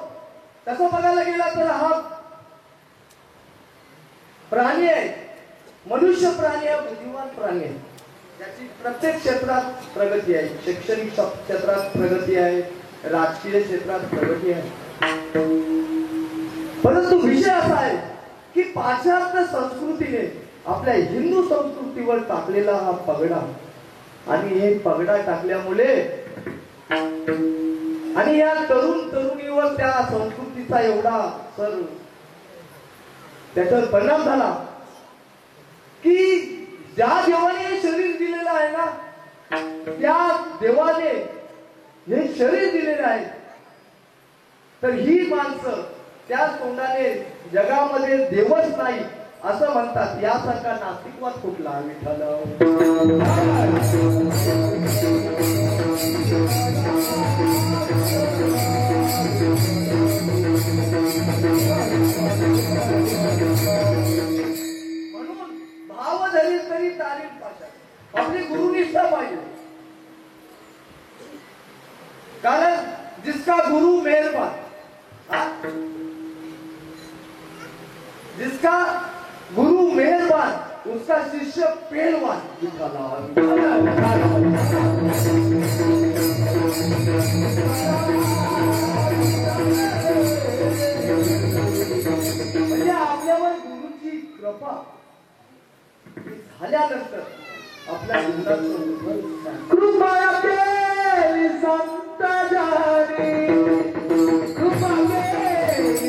तसं बघायला गेला तर हा प्राणी आहे. मनुष्य प्राणी आहे, बुद्धिमान प्राणी आहे. त्याची प्रत्येक क्षेत्रात प्रगती आहे. शैक्षणिक क्षेत्रात प्रगती आहे, राजकीय क्षेत्रात प्रगती आहे. परंतु विषय असा आहे की पाश्चात्य संस्कृतीने आपल्या हिंदू संस्कृतीवर टाकलेला हा पगडा आणि हे पगडा टाकल्यामुळे आणि या तरुणीवर त्या संस्कृतीचा एवढा सर त्याच्यावर परिणाम झाला की ज्या देवाने हे शरीर दिलेलं आहे ना त्या देवाने हे शरीर दिलेलं आहे तर ही माणसं त्या तोंडाने जगामध्ये देवच नाही असं म्हणतात. यासारखा नास्तिकवाद कुठला. विठ्ठल म्हणून भाव धरी तरी तारीफ पाहिजे. आपली गुरुनिष्ठा पाहिजे. कारण जिसका गुरु मेहरबान जिसका गुरु मेहरबान उसका शिष्य पहलवान. म्हणजे आपल्यावर गुरुची कृपा झाल्यानंतर आपल्या जीवनात कृपा केली संत जानी कृपा केली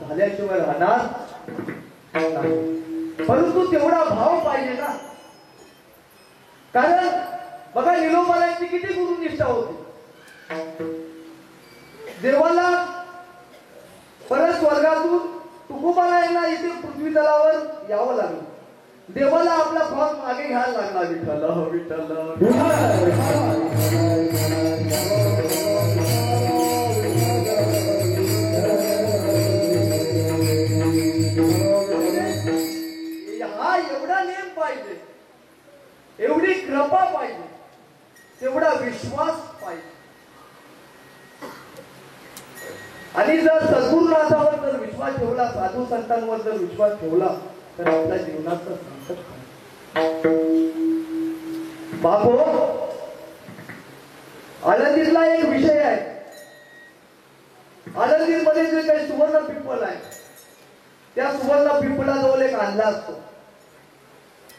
झाल्याशिवाय राहणार नाही. परंतु तेवढा भाव पाहिजे ना. कारण बघा निलोबारांची किती गुरुनिष्ठा होती. देवाला परत स्वर्गातून तुकोबारायला इथे पृथ्वी तलावर यावं लागलं. देवाला आपला भाग मागे घ्यायला लागला. विठ्ठल विठ्ठल हा एवढा नेम पाहिजे, एवढी कृपा पाहिजे, तेवढा विश्वास पाहिजे. आणि जर सद्गुरुनाथावर जर विश्वास ठेवला, साधू संतांवर जर विश्वास ठेवला तर आपल्या जीवनाचं सार्थक. बाबो आळंदीतला एक विषय आहे. आळंदीमध्ये जे काही सुवर्ण पिंपळ आहे, त्या सुवर्ण पिंपळाजवळ एक आणला असतो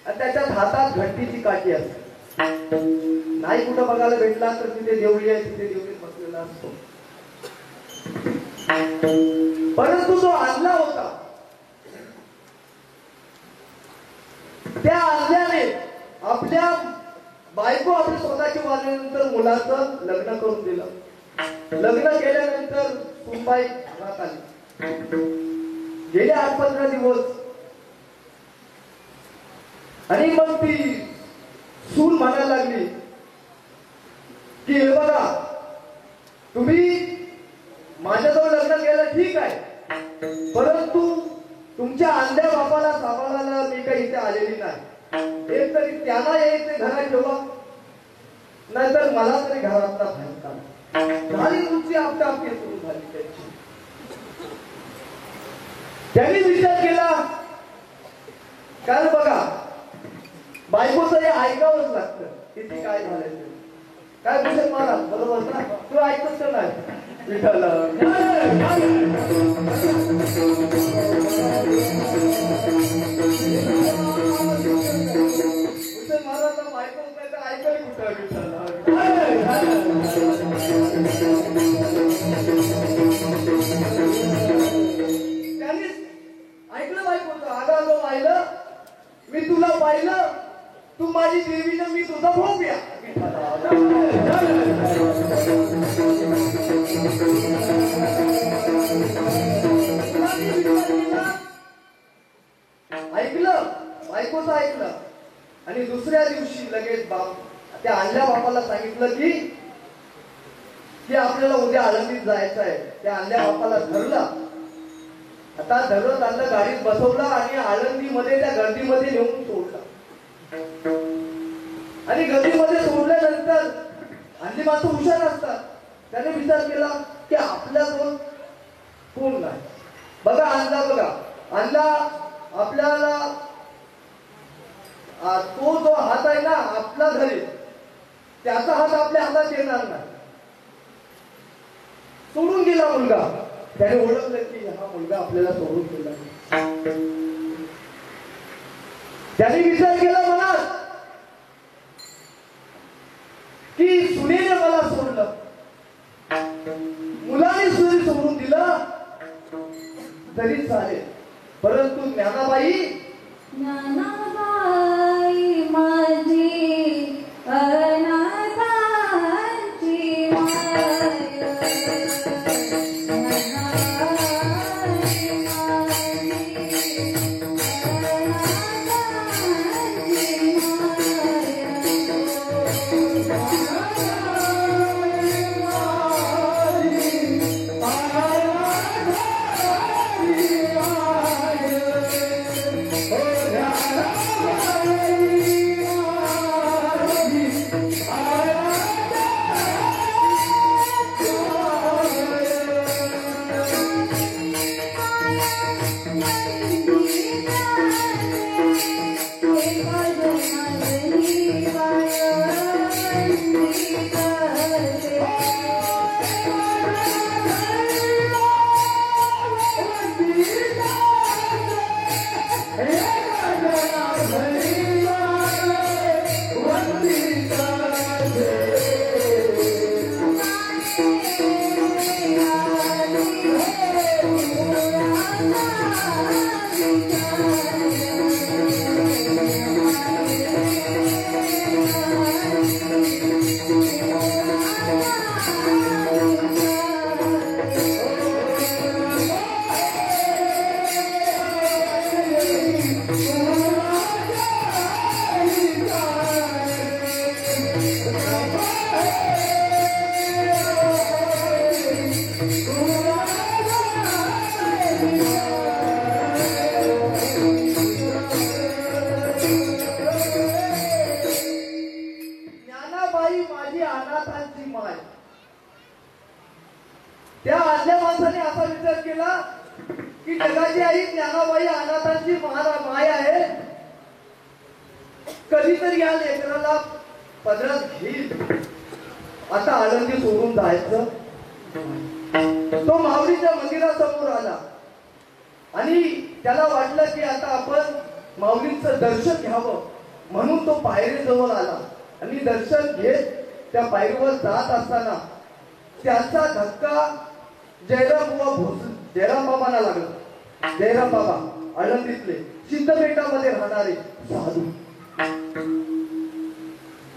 आणि त्याच्यात हातात घंटीची काठी असते. नाही कुठं बघायला भेटला तर तिथे देवळी आहे, तिथे देवळी बसलेला असतो. परंतु जो आणला होता, त्या आणल्याने आपल्या बायको आपल्या स्वतःची वारल्यानंतर मुलाचं लग्न करून दिलं. लग्न केल्यानंतर सुनबाई घरात आली. गेले 8-15 दिवस आणि मग ती सून म्हणायला लागली की हे बघा, तुम्ही माझ्याजवळ लग्न केलं ठीक आहे, परंतु तुमच्या अंध्या बापाला सांभाळायला मी काही इथे आलेली नाही. एक तरी त्यांना यायचे घरात ठेवा, नाहीतर मला तरी घरातला बाहेर काढा. झाली तुमची आपली सुरू झाली त्याची. त्यांनी विचार केला, कारण बघा बायकोचं हे ऐकावंच लागतं. किती काय झालं काय भूषण महाराज बरोबर ना, तू ऐकतोस का नाही? विठ्ठल भूषण महाराजला बायकोच नाही तर ऐकलं कुठं? विठ्ठल त्यांनी ऐकलं बायकोचं. अगं पाहिलं, मी तुला पाहिलं, तू माझी देवी ना, मी तुझा भोप्या. ऐकलं बायकोचं ऐकलं आणि दुसऱ्या दिवशी लगेच त्या आणल्या बापाला सांगितलं की आपल्याला उद्या आळंदीत जायचं आहे. त्या आणल्या बापाला धरलं. आता धरत आणलं, गाडीत बसवलं आणि आळंदीमध्ये त्या गर्दीमध्ये नेऊन सोडलं. आणि गर्दीमध्ये सोडल्यानंतर आणली माणसं हुशार असतात. त्याने विचार केला की आपल्याजवळ कोण नाही. बघा आणला आपल्याला तो जो हात आहे ना आपला धरी, त्याचा हात आपल्या हातात येणार नाही. सोडून गेला मुलगा. त्याने ओळखलं की हा मुलगा आपल्याला सोडून गेला. त्याने विचार केला मनात की सुनेने मला सोडलं, मुलाने सुने सोडून दिलं तरी चालेल, परंतु ज्ञानाबाई माझी अनाथांची त्या आदल्या माणसाने असा विचार केला की जगाची आई ज्ञानाबाई अनाथांची माय आहे. कधीतरी या लेकराला पदरात घेईल आता आनंदी सोडून जायचं. तो माऊलीच्या मंदिरासमोर आला आणि त्याला वाटलं की आता आपण माऊलींचं दर्शन घ्यावं, म्हणून तो पायरीजवळ आला आणि दर्शन घेत त्या पायरीवर जात असताना त्याचा धक्का जयराम बाबांना लागला. जयराम बाबा आळंदीतले सिद्धपेठामध्ये राहणारे साधू.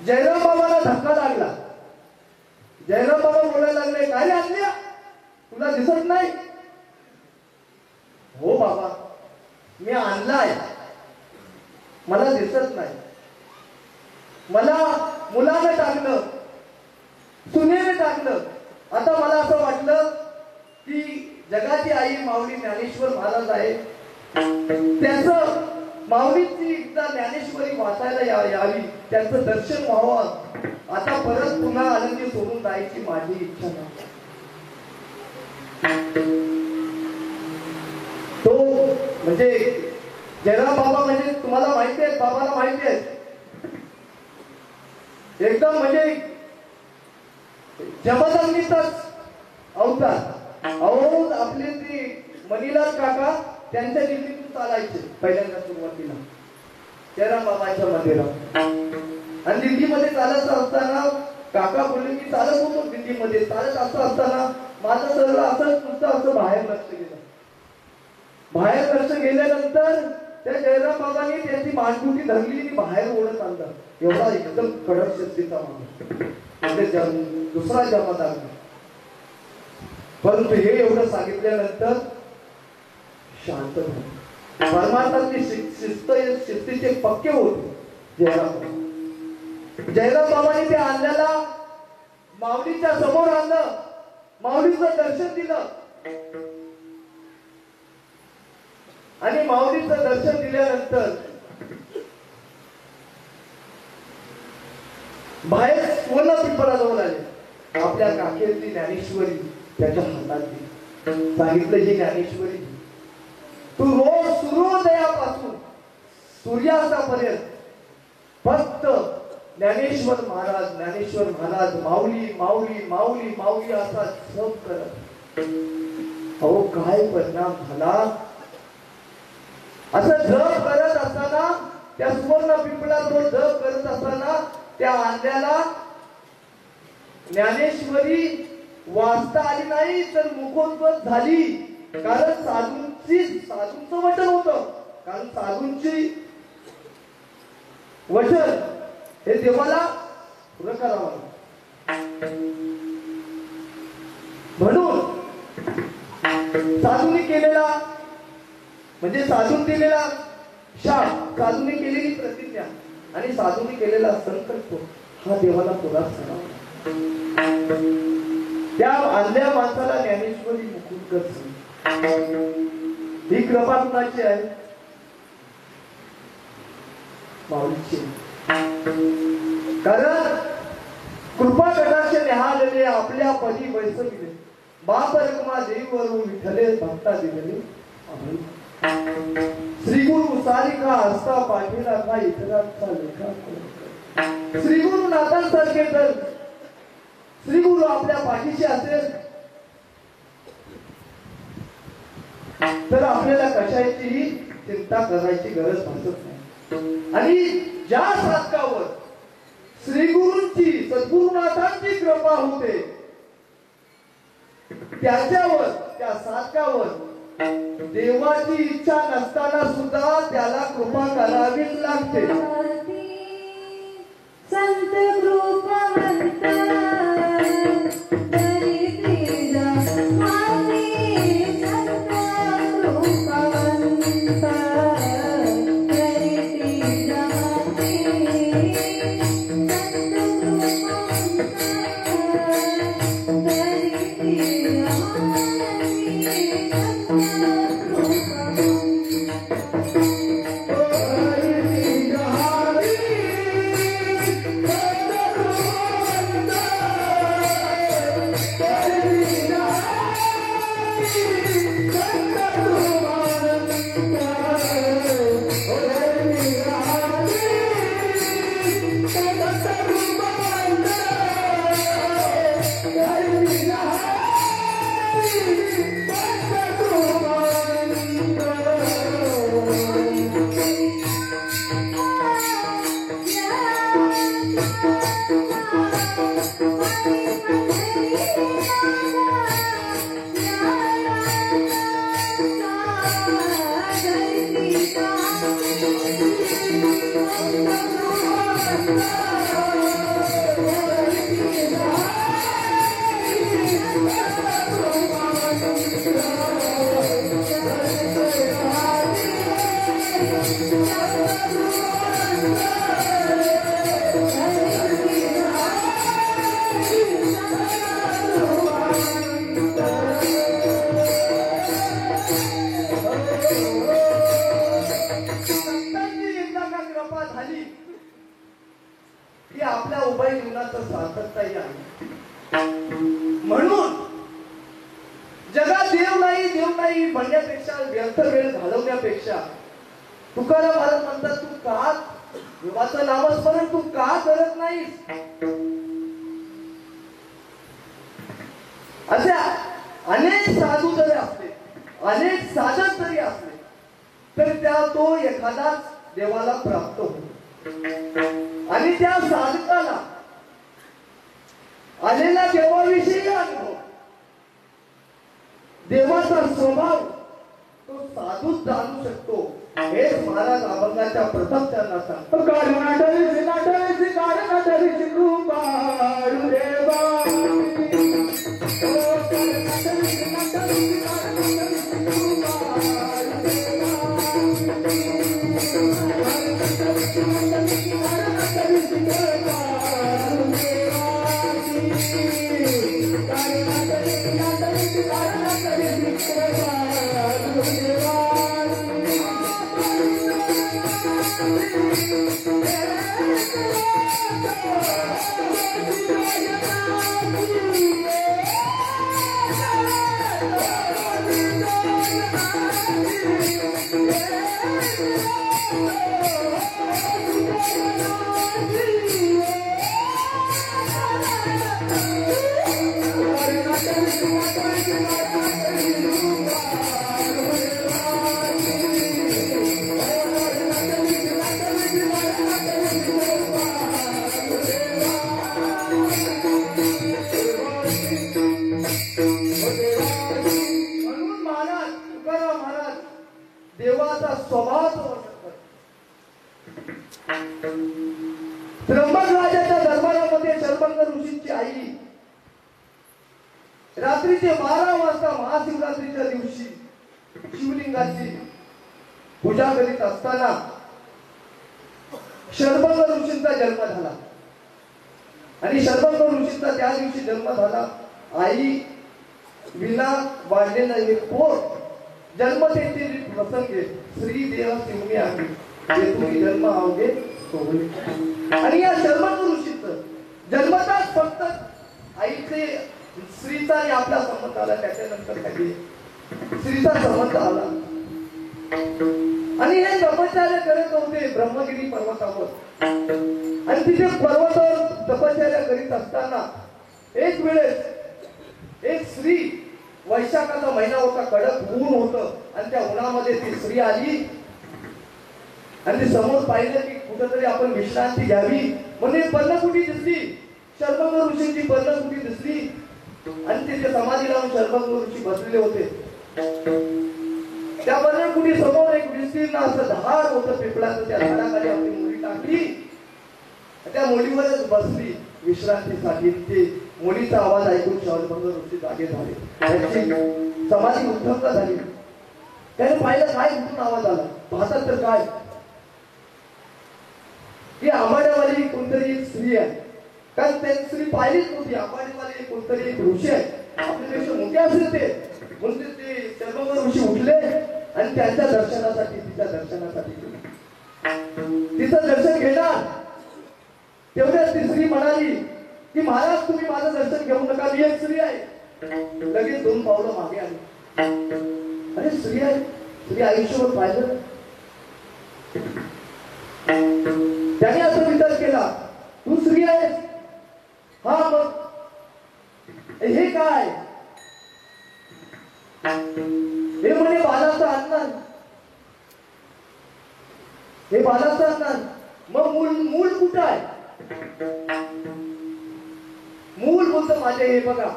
जयराम बाबांना धक्का लागला. जयराम बाबा बोलायला लागले, काय रे आणल्या, तुला दिसत नाही? हो बाबा, मी आणलाय, मला दिसत नाही. मला मुलाने टाकलं, सुनेने टाकलं. आता मला असं वाटलं की जगाची आई माऊली ज्ञानेश्वर महाराज आहे, त्याचं माऊलीची एकदा ज्ञानेश्वरी वाचायला यावी, त्याचं दर्शन व्हावं. आता परत पुन्हा आनंदी सोडून जायची माझी इच्छा नाही. तो म्हणजे जयराम बाबा म्हणजे तुम्हाला माहिती आहे, बाबाला माहिती आहे, एकदम म्हणजे जमदग्नीचाच अवतार. अहो आपले ते मणिलाल काका त्यांच्या दिल्लीतून चालायचे पहिल्यांदा सुरुवातीला जयराम बाबांच्या मंदिरात. आणि दिल्लीमध्ये चालत असताना काका बोलले की चालत होतो दिल्लीमध्ये, चालत असताना माझं सगळं असं नुसतं असं बाहेर लक्ष गेलं. बाहेर लक्ष गेल्यानंतर त्या जयराम बाबांनी त्याची मानगुटी धरली आणि बाहेर ओढत आणलं. एवढा एकदम कडक शक्तीचा माणूस, दुसरा जमादार. परंतु हे एवढं सांगितल्यानंतर शांत झाले. परमार्थातली शिस्तीचे पक्के होते जयराम बाबांनी ते आणल्याला माऊलीच्या समोर आणलं, माऊलीचं दर्शन दिलं. आणि माऊलीचं दर्शन दिल्यानंतर बाहेर पूर्ण पिंपळाजवळ आले. आपल्या काकेतली ज्ञानेश्वरी त्याच्या हातातली. सांगितलं, ही ज्ञानेश्वरी तू रोज सूर्योदयापासून सूर्यास्तापर्यंत फक्त ज्ञानेश्वर महाराज, ज्ञानेश्वर महाराज, माऊली माऊली माऊली माऊली असा जप करत. अहो काय परिणाम झाला. असं जप करत असताना त्या सुवर्ण पिंपळात तो जप करत असताना त्या आंध्याला ज्ञानेश्वरी वाचता आली नाही तर मुखोद्गत झाली. कारण साधूंचं वचन होतं. कारण साधूंची वचन हे देवाला पुरं करावं. म्हणून साधूंनी केलेला म्हणजे साधून दिलेला शाप, साधूंनी केलेली प्रतिज्ञा आणि साधूंनी केलेला संकल्प हा देवाला पुरा करावा. त्या आणल्या माणसाला ज्ञानेश्वरी मुखोद्गत झाली. ही कृपा कुणाची आहे? माऊलीची. कारण कृपा कटाक्ष निहाळले आपल्या पदी वैसविले, बाप रखमा देवीवरून विठ्ठले भक्ता दिले. श्री गुरु सारिका हस्ता पाठीला का इतरांचा लेखा. श्री गुरु नाथांसारखे तर श्री गुरु आपल्या पाठीशी असेल तर आपल्याला कशाचीही चिंता करायची गरज भासत नाही. आणि ज्या साधकावर श्री गुरूंची सद्गुरुनाथांची कृपा होते त्याच्यावर, त्या साधकावर देवाची इच्छा नसताना सुद्धा त्याला कृपा करावीच लागते. संत कृपावंत संतांची एकदा का कृपा झाली की आपल्या उभय जीवनाचं सार्थकताही आहे. म्हणून जगात देव नाही म्हणण्यापेक्षा व्यर्थ वेळ घालवण्यापेक्षा तुकाराम महाराज म्हणतात, तू का देवाचं नामस्मरण तू का करत नाहीस? असे अनेक साधू जरी असले, अनेक साधक जरी असले, तर त्या तो एखादाच देवाला प्राप्त होतो. आणि त्या साधकाला आलेला देवाविषयी अनुभव, देवाचा स्वभाव तो साधूच जाणू शकतो. हेच महाराज अभंगाच्या प्रथम चरणात सांगतो. काढणाटलीची कृपा देवा म्हणून महाराज तुकाराम महाराज देवाचा स्वभाव त्र्यंबकराजाच्या दरबारामध्ये शर्मंग ऋषींची आई रात्रीचे 12 वाजता महाशिवरात्रीच्या दिवशी शिवलिंगाची पूजा करीत असताना शर्मंग ऋषींचा जन्म झाला. आणि शर्मंग ऋषींचा त्या दिवशी जन्म झाला. आई विना वाढलेला एक पोट जन्मतेचे प्रसंगे श्री देव शिवणी आहे जे तुम्ही जन्म आवगे सोहळे. आणि या शर्मंग ऋषीचं जन्मताच फक्त आईचे स्त्रीचा आपला संबंध आला. त्याच्यानंतर काही स्त्रीचा संबंध आला. आणि हे तपश्चर्या करत होते ब्रह्मगिरी पर्वतावर. आणि तिथे पर्वतावर तपश्चर्या करीत असताना एक वेळेस एक स्त्री, वैशाखाचा महिना होता, कडक ऊन होतं, आणि त्या उन्हामध्ये ती स्त्री आली आणि ती समोर पाहिलं की कुठेतरी आपण विश्रांती घ्यावी म्हणून पर्णकुटी दिसली. शर्मंग ऋषींची पर्णकुटी दिसली आणि तिथे समाधी लावून शर्मंग ऋषी बसलेले होते. त्या पर्णकुटी समोर एक विस्तीर्ण असं झाड होतं पिपळाचं. त्या झाडाखाली आपली मुली टाकली, त्या मुलीवरच बसली विश्रांतीसाठी. ते मुलीचा आवाज ऐकून शर्मंग ऋषी जागे झाले. त्याची समाधी उद्धंग झाली. त्याने पाहिलं काय कुठून आवाज आला. पाहतात तर काय ही आंबाड्यावाली कोणतरी एक स्त्री आहे. कारण त्या स्त्री पाहिलीच नव्हती. आंबाडीवाली कोणतरी एक ऋषी आहे, आपल्यापेक्षा मोठे असेल ते. म्हणजे ते शर्मंग ऋषी उठले आणि त्यांच्या दर्शनासाठी, तिच्या दर्शनासाठी तिचं दर्शन घेणार. तेवढ्याच ती स्त्री म्हणाली की महाराज तुम्ही माझं दर्शन घेऊ नका, मी एक स्त्री आहे. लगेच 2 पावलं मागे आली. अरे स्त्री आहे, स्त्री आयुष्यभर पाहिलं. त्याने असा विचार केला, तू स्त्री आहेस? हा, मग हे काय? हे म्हणे बालाचं अन्न. हे बालाचं अन्न. मग मूल कुठं आहे? मूल बोलतो माझे हे बघा,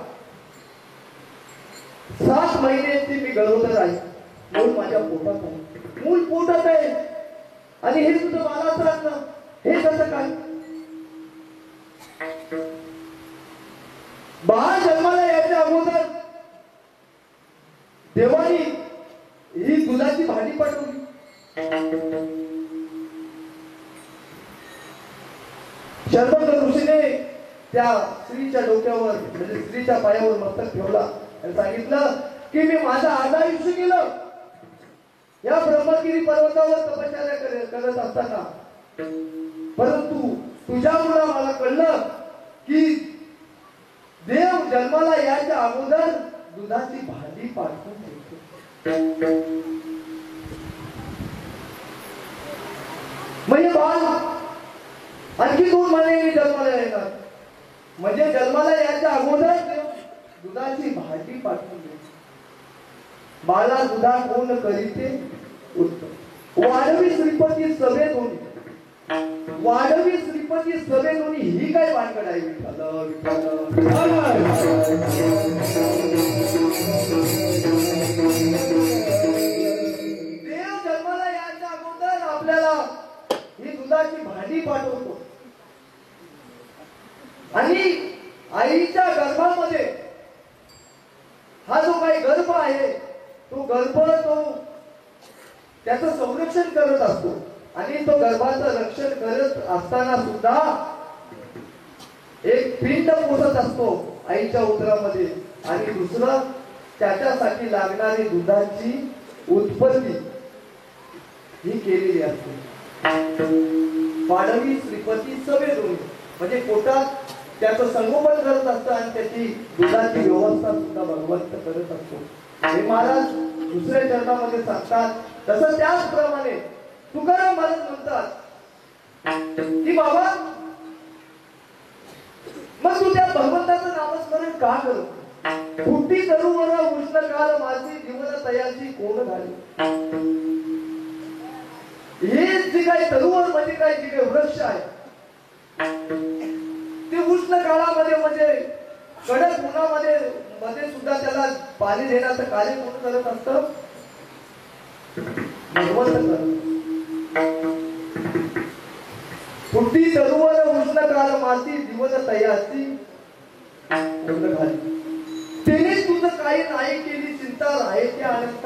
7 महिन्यांची मी गरोदर आहे. मूल माझ्या पोटात आहे. मूल पोटात आहे आणि हे तुझं बालाचं अन्न. हे कसं काय? बाळ जन्माला यायच्या अगोदर देवानी ही दुधाची भांडी पाठवली. शर्मंद ऋषीने त्या स्त्रीच्या डोक्यावर म्हणजे स्त्रीच्या पायावर मस्तक ठेवला आणि सांगितलं की मी माझं आयुष्य गेलं या ब्रह्मगिरी पर्वतावर तपश्चर्या करत असताना, परंतु तुझ्यामुळे मला कळलं की देव जन्माला यायच्या अगोदर दुधाची भांडी पाठवून देतो. म्हणजे बाळ आणखी 2 महिन्यांनी जन्माला येणार. म्हणजे जन्माला यायच्या अगोदर देव दुधाची भांडी पाठवून देतो. बाळा दुधा कोण करीते उत्तम. वाढवी श्रीपती सभेत होणी. वाढवी श्रीपती सभेत होणी ही काय भानगड आहे? देव जन्माला यायच्या अगोदर आपल्याला ही दुधाची भांडी पाठवतो आणि आईच्या गर्भामध्ये हा जो काही गर्भ आहे तो गर्भ त्याचं संरक्षण करत असतो आणि तो गर्भाचं रक्षण करत असताना सुद्धा एक पिंड पोसत असतो आईच्या उदरामध्ये आणि दुसरं त्याच्यासाठी लागणारी दुधाची उत्पत्ती ही केलेली असते. वाढवी श्रीपती सभेत होणे म्हणजे पोटात त्याचं संगोपन करत असतं आणि त्याची दुधाची व्यवस्था सुद्धा भगवंत करत असतो. हे महाराज दुसऱ्या चरणामध्ये सांगतात. तसं त्याचप्रमाणे तुकाराम महाराज म्हणतात की बाबा मग तू त्या भगवंताचं नामस्मरण का करतो? फुटी तरुवर उष्ण काल माझी जीवन तयाची कोण झाली. हे जे काही तरुवर म्हणजे काय जे काही वृक्ष आहे ते उष्ण काळामध्ये म्हणजे कडक उन्हामध्ये मध्ये सुद्धा त्याला पाणी देण्याचं कार्य कोण करत असतं? भगवंत करत. फुटी तरुवर उष्ण काल माझी जीवन तयाची कोण झाली. तिने तुझं काही नाही केली चिंता राहायची अनंत.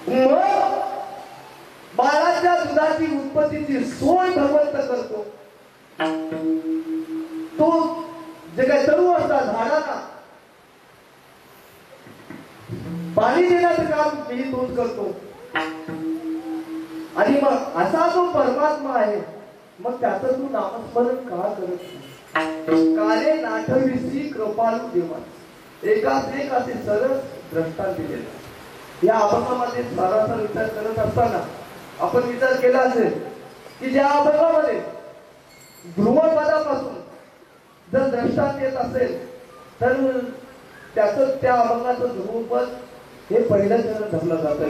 मग बाळाच्या दुधाची उत्पत्तीची सोय भगवंत करतो. तो जे काही तरू असतात झाडांना पाणी देण्याचं काम मी तोच करतो. आणि मग असा जो परमात्मा आहे मग त्याचं तू नामस्मरण का करत नाही? काले नाठविसी कृपालू देवा एकाच एक असे सरळ दृष्टांत दिलेला. या अभंगामध्ये सारासा विचार करत असताना आपण विचार केला असेल की ज्या अभंगामध्ये ध्रुवपदापासून जर दृष्टांत येत असेल तर त्याचं त्या अभंगाचं ध्रुवपद हे पहिलं चरण धरलं जातं.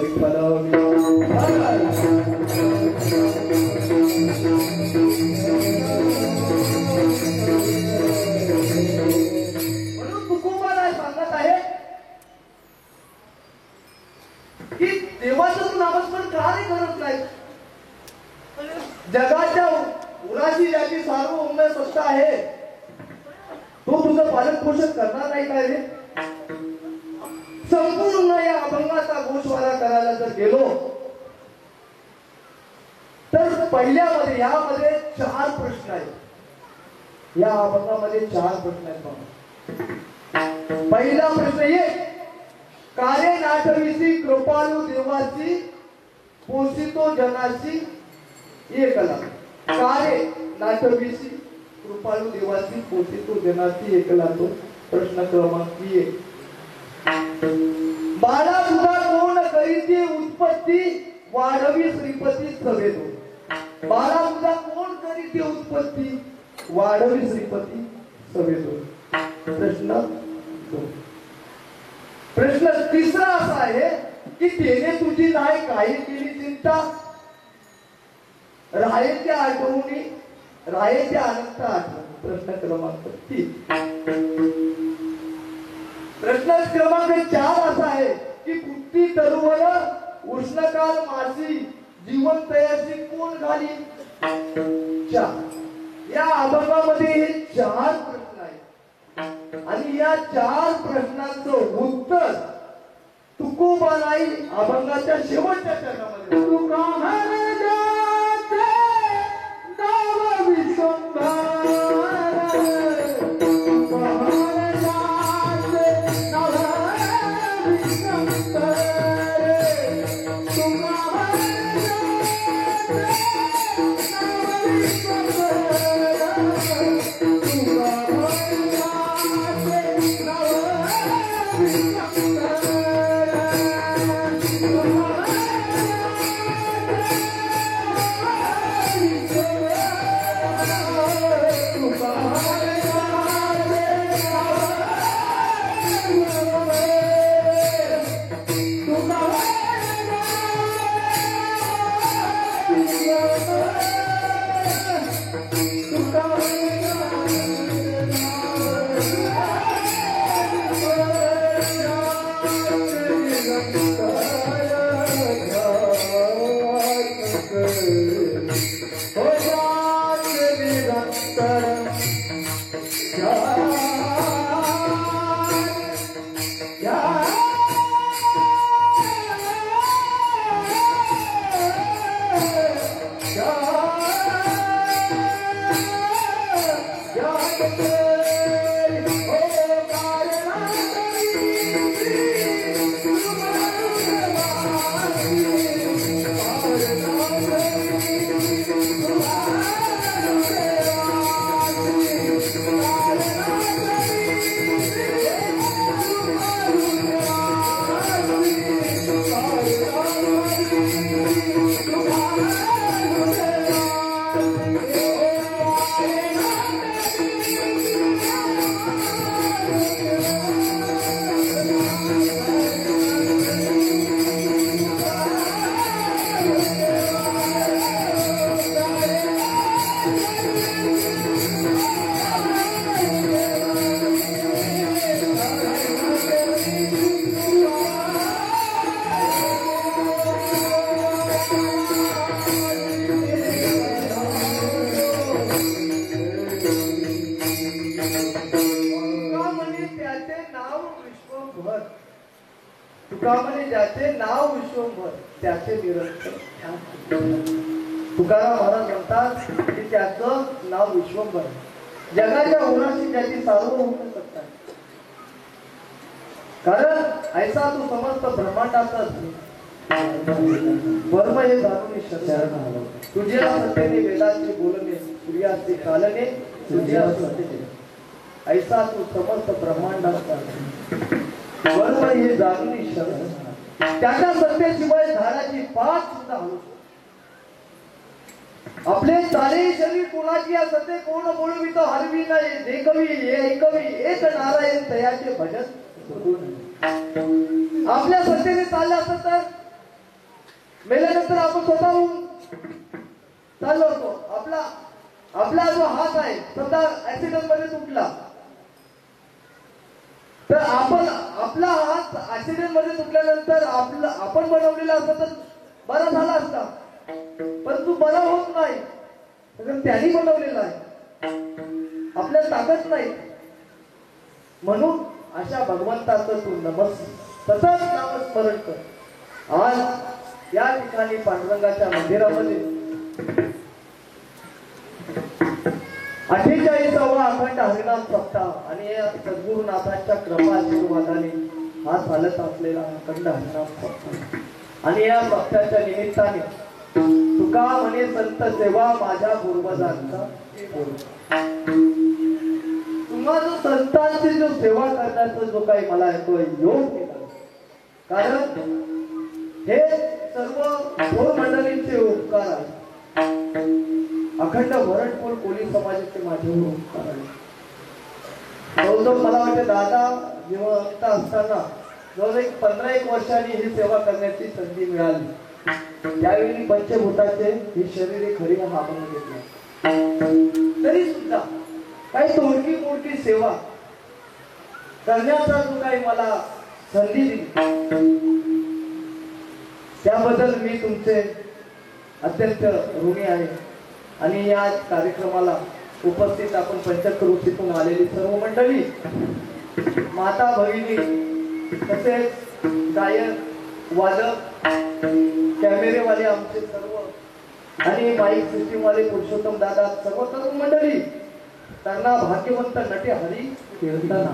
म्हणून तुकोबा सांगत आहे की देवाचं तू नामस्मरण का नाही करत नाही? जगाच्या उराची ज्याची सार्वभौम सत्ता आहे तो तुझं पालन पोषण करणार नाही काय रे? संपूर्ण या अभंगाचा गोषवारा करायला जर गेलो तर पहिल्यामध्ये यामध्ये 4 प्रश्न आहेत. या अभंगामध्ये 4 प्रश्न आहेत. पहिला प्रश्न ये कारे नाठविसी कृपालू देवाची पोषितो जनाची एकला. कारे नाठविसी कृपालू देवाची पोषितो जनाची एकला. तो प्रश्न क्रमांक 1. बाळा तुझा कोण करीते उत्पत्ती वाढवी श्रीपती सभेत. बाळा तुझा कोण करीते उत्पत्ती वाढवी श्रीपती सभेतून प्रश्न 2. प्रश्न 3 असा आहे की त्याने तुझी नाही काही केली चिंता, राहेच्या आठवणी राहेच्या अनंत आठवण. प्रश्न क्रमांक 3. प्रश्न क्रमांक 4 असा आहे की कुठली तरुवर उष्णकाल मासी जीवन तयाची कोण घाली. 4. या अभंगामध्ये हे 4 प्रश्न आहेत आणि या 4 प्रश्नांचं उत्तर तुकोबानाई अभंगाच्या शेवटच्या चरणामध्ये. तुका महाराजाचे नाव विश्वंभर, तुका महाराजाचे नाव विश्वंभर, तुका महाराजाचे नाव विश्वंभर, तुका महाराजाचे नाव विश्वंभर. तुकामणी ज्याचे नाव विश्वंभर त्याचे निरंतर ध्यान. तुकाराम महाराज म्हणतात की त्याचं नाव विश्वंभर, जगाच्या उन्हाशी त्याची सार्वभौम सत्ता. कारण ऐसा तू समस्त ब्रह्मांडाचा वर्म हे जाणून शरण तुझ्या सत्तेने वेदांचे बोलणे सूर्याचे कालने तुझ्या सत्तेने ऐसा तू समस्त ब्रह्मांडाचा वर्म हे जाणून शरण. त्याच्या सत्तेशिवाय झाडाची पात सुद्धा हलू शकते. आपले सारे शरीर कोणाची या सत्ते कोण बोलवी तो हरवी नाही देखवी हे ऐकवी एक नारायण तयाचे भजन. आपल्या सत्तेने चालले असत तर मेल्यानंतर आपण स्वतःहून चाललो होतो. आपला जो हात आहे स्वतः ऍक्सिडेंट मध्ये तुटला तर आपला हात ऍक्सिडेंट मध्ये तुटल्यानंतर आपण बनवलेला असता तर बरा झाला असता, परंतु बरा होत नाही कारण त्यांनी बनवलेला आहे. आपल्याला ताकद नाही. म्हणून अशा भगवंताचं तू सतत नामस्मरण कर. आज या ठिकाणी पांडुरंगाच्या मंदिरामध्ये 48वा अखंड हरिनाम सप्ताह आणि या सद्गुरुनाथांच्या कृपा आशीर्वादाने हा चालत असलेला अखंड हरिनाम सप्ताह आणि या सप्ताहाच्या निमित्ताने तुका म्हणे संत सेवा माझ्या पूर्वजांचा. तुम्हा जो संतांची जो सेवा करण्याचा जो काही मला येतोय योग केला, कारण हे सर्व भोर मंडळींचे उपकार आहेत. अखंड वरणपूर कोळी समाजाचे माझे उपकार आहेत. जवळजवळ मला वाटतं दादा जेव्हा असताना जवळ 15-1 वर्षांनी ही सेवा करण्याची संधी मिळाली। त्यावेळी पंचभूताचे ही शरीर खरी हा बनवून घेतला। तरी सुद्धा काही तोडकी मोडकी सेवा करण्याचा जो काही मला संधी दिली त्याबद्दल मी तुमचे अत्यंत ऋणी आहे। आणि या कार्यक्रमाला उपस्थित आपण पंचक्रोशीतून आलेली सर्व मंडळी, माता भगिनी, तसेच गायक वादक, कॅमेरेवाले आमचे सर्व आणि माईक सिस्टीमवाले पुरुषोत्तम दादा, सर्व तरुण मंडळी, त्यांना भाग्यवंत नटे हरी कीर्तन,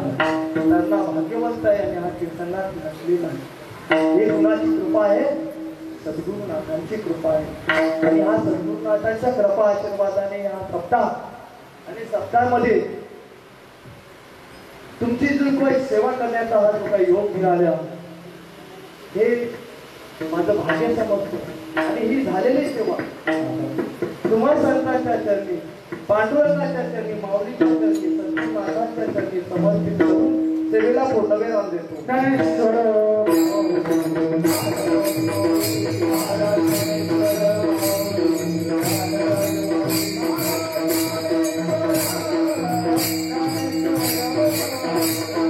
त्यांना भाग्यवंत आहे आणि हा कीर्तनात नसलेला आहे। ही गुणाची कृपा आहे, सद्गुरुनाथांची कृपा आहे। आणि हा सद्गुरुनाथांच्या कृपा आशीर्वादाने हा सप्ताह आणि सप्ताहामध्ये तुमची जो काही सेवा करण्याचा हा जो काही योग मिळाला हे माझं भाग्य समजतो। आणि ही झालेली सेवा तुम्हा संतांच्या चरणी, पांडुरंगाच्या चरणी, माऊलीच्या चरणी, सद्गुरुनाथांच्या चरणी समर्पित करून सेवेला पूर्णविराम देतो। Thank you.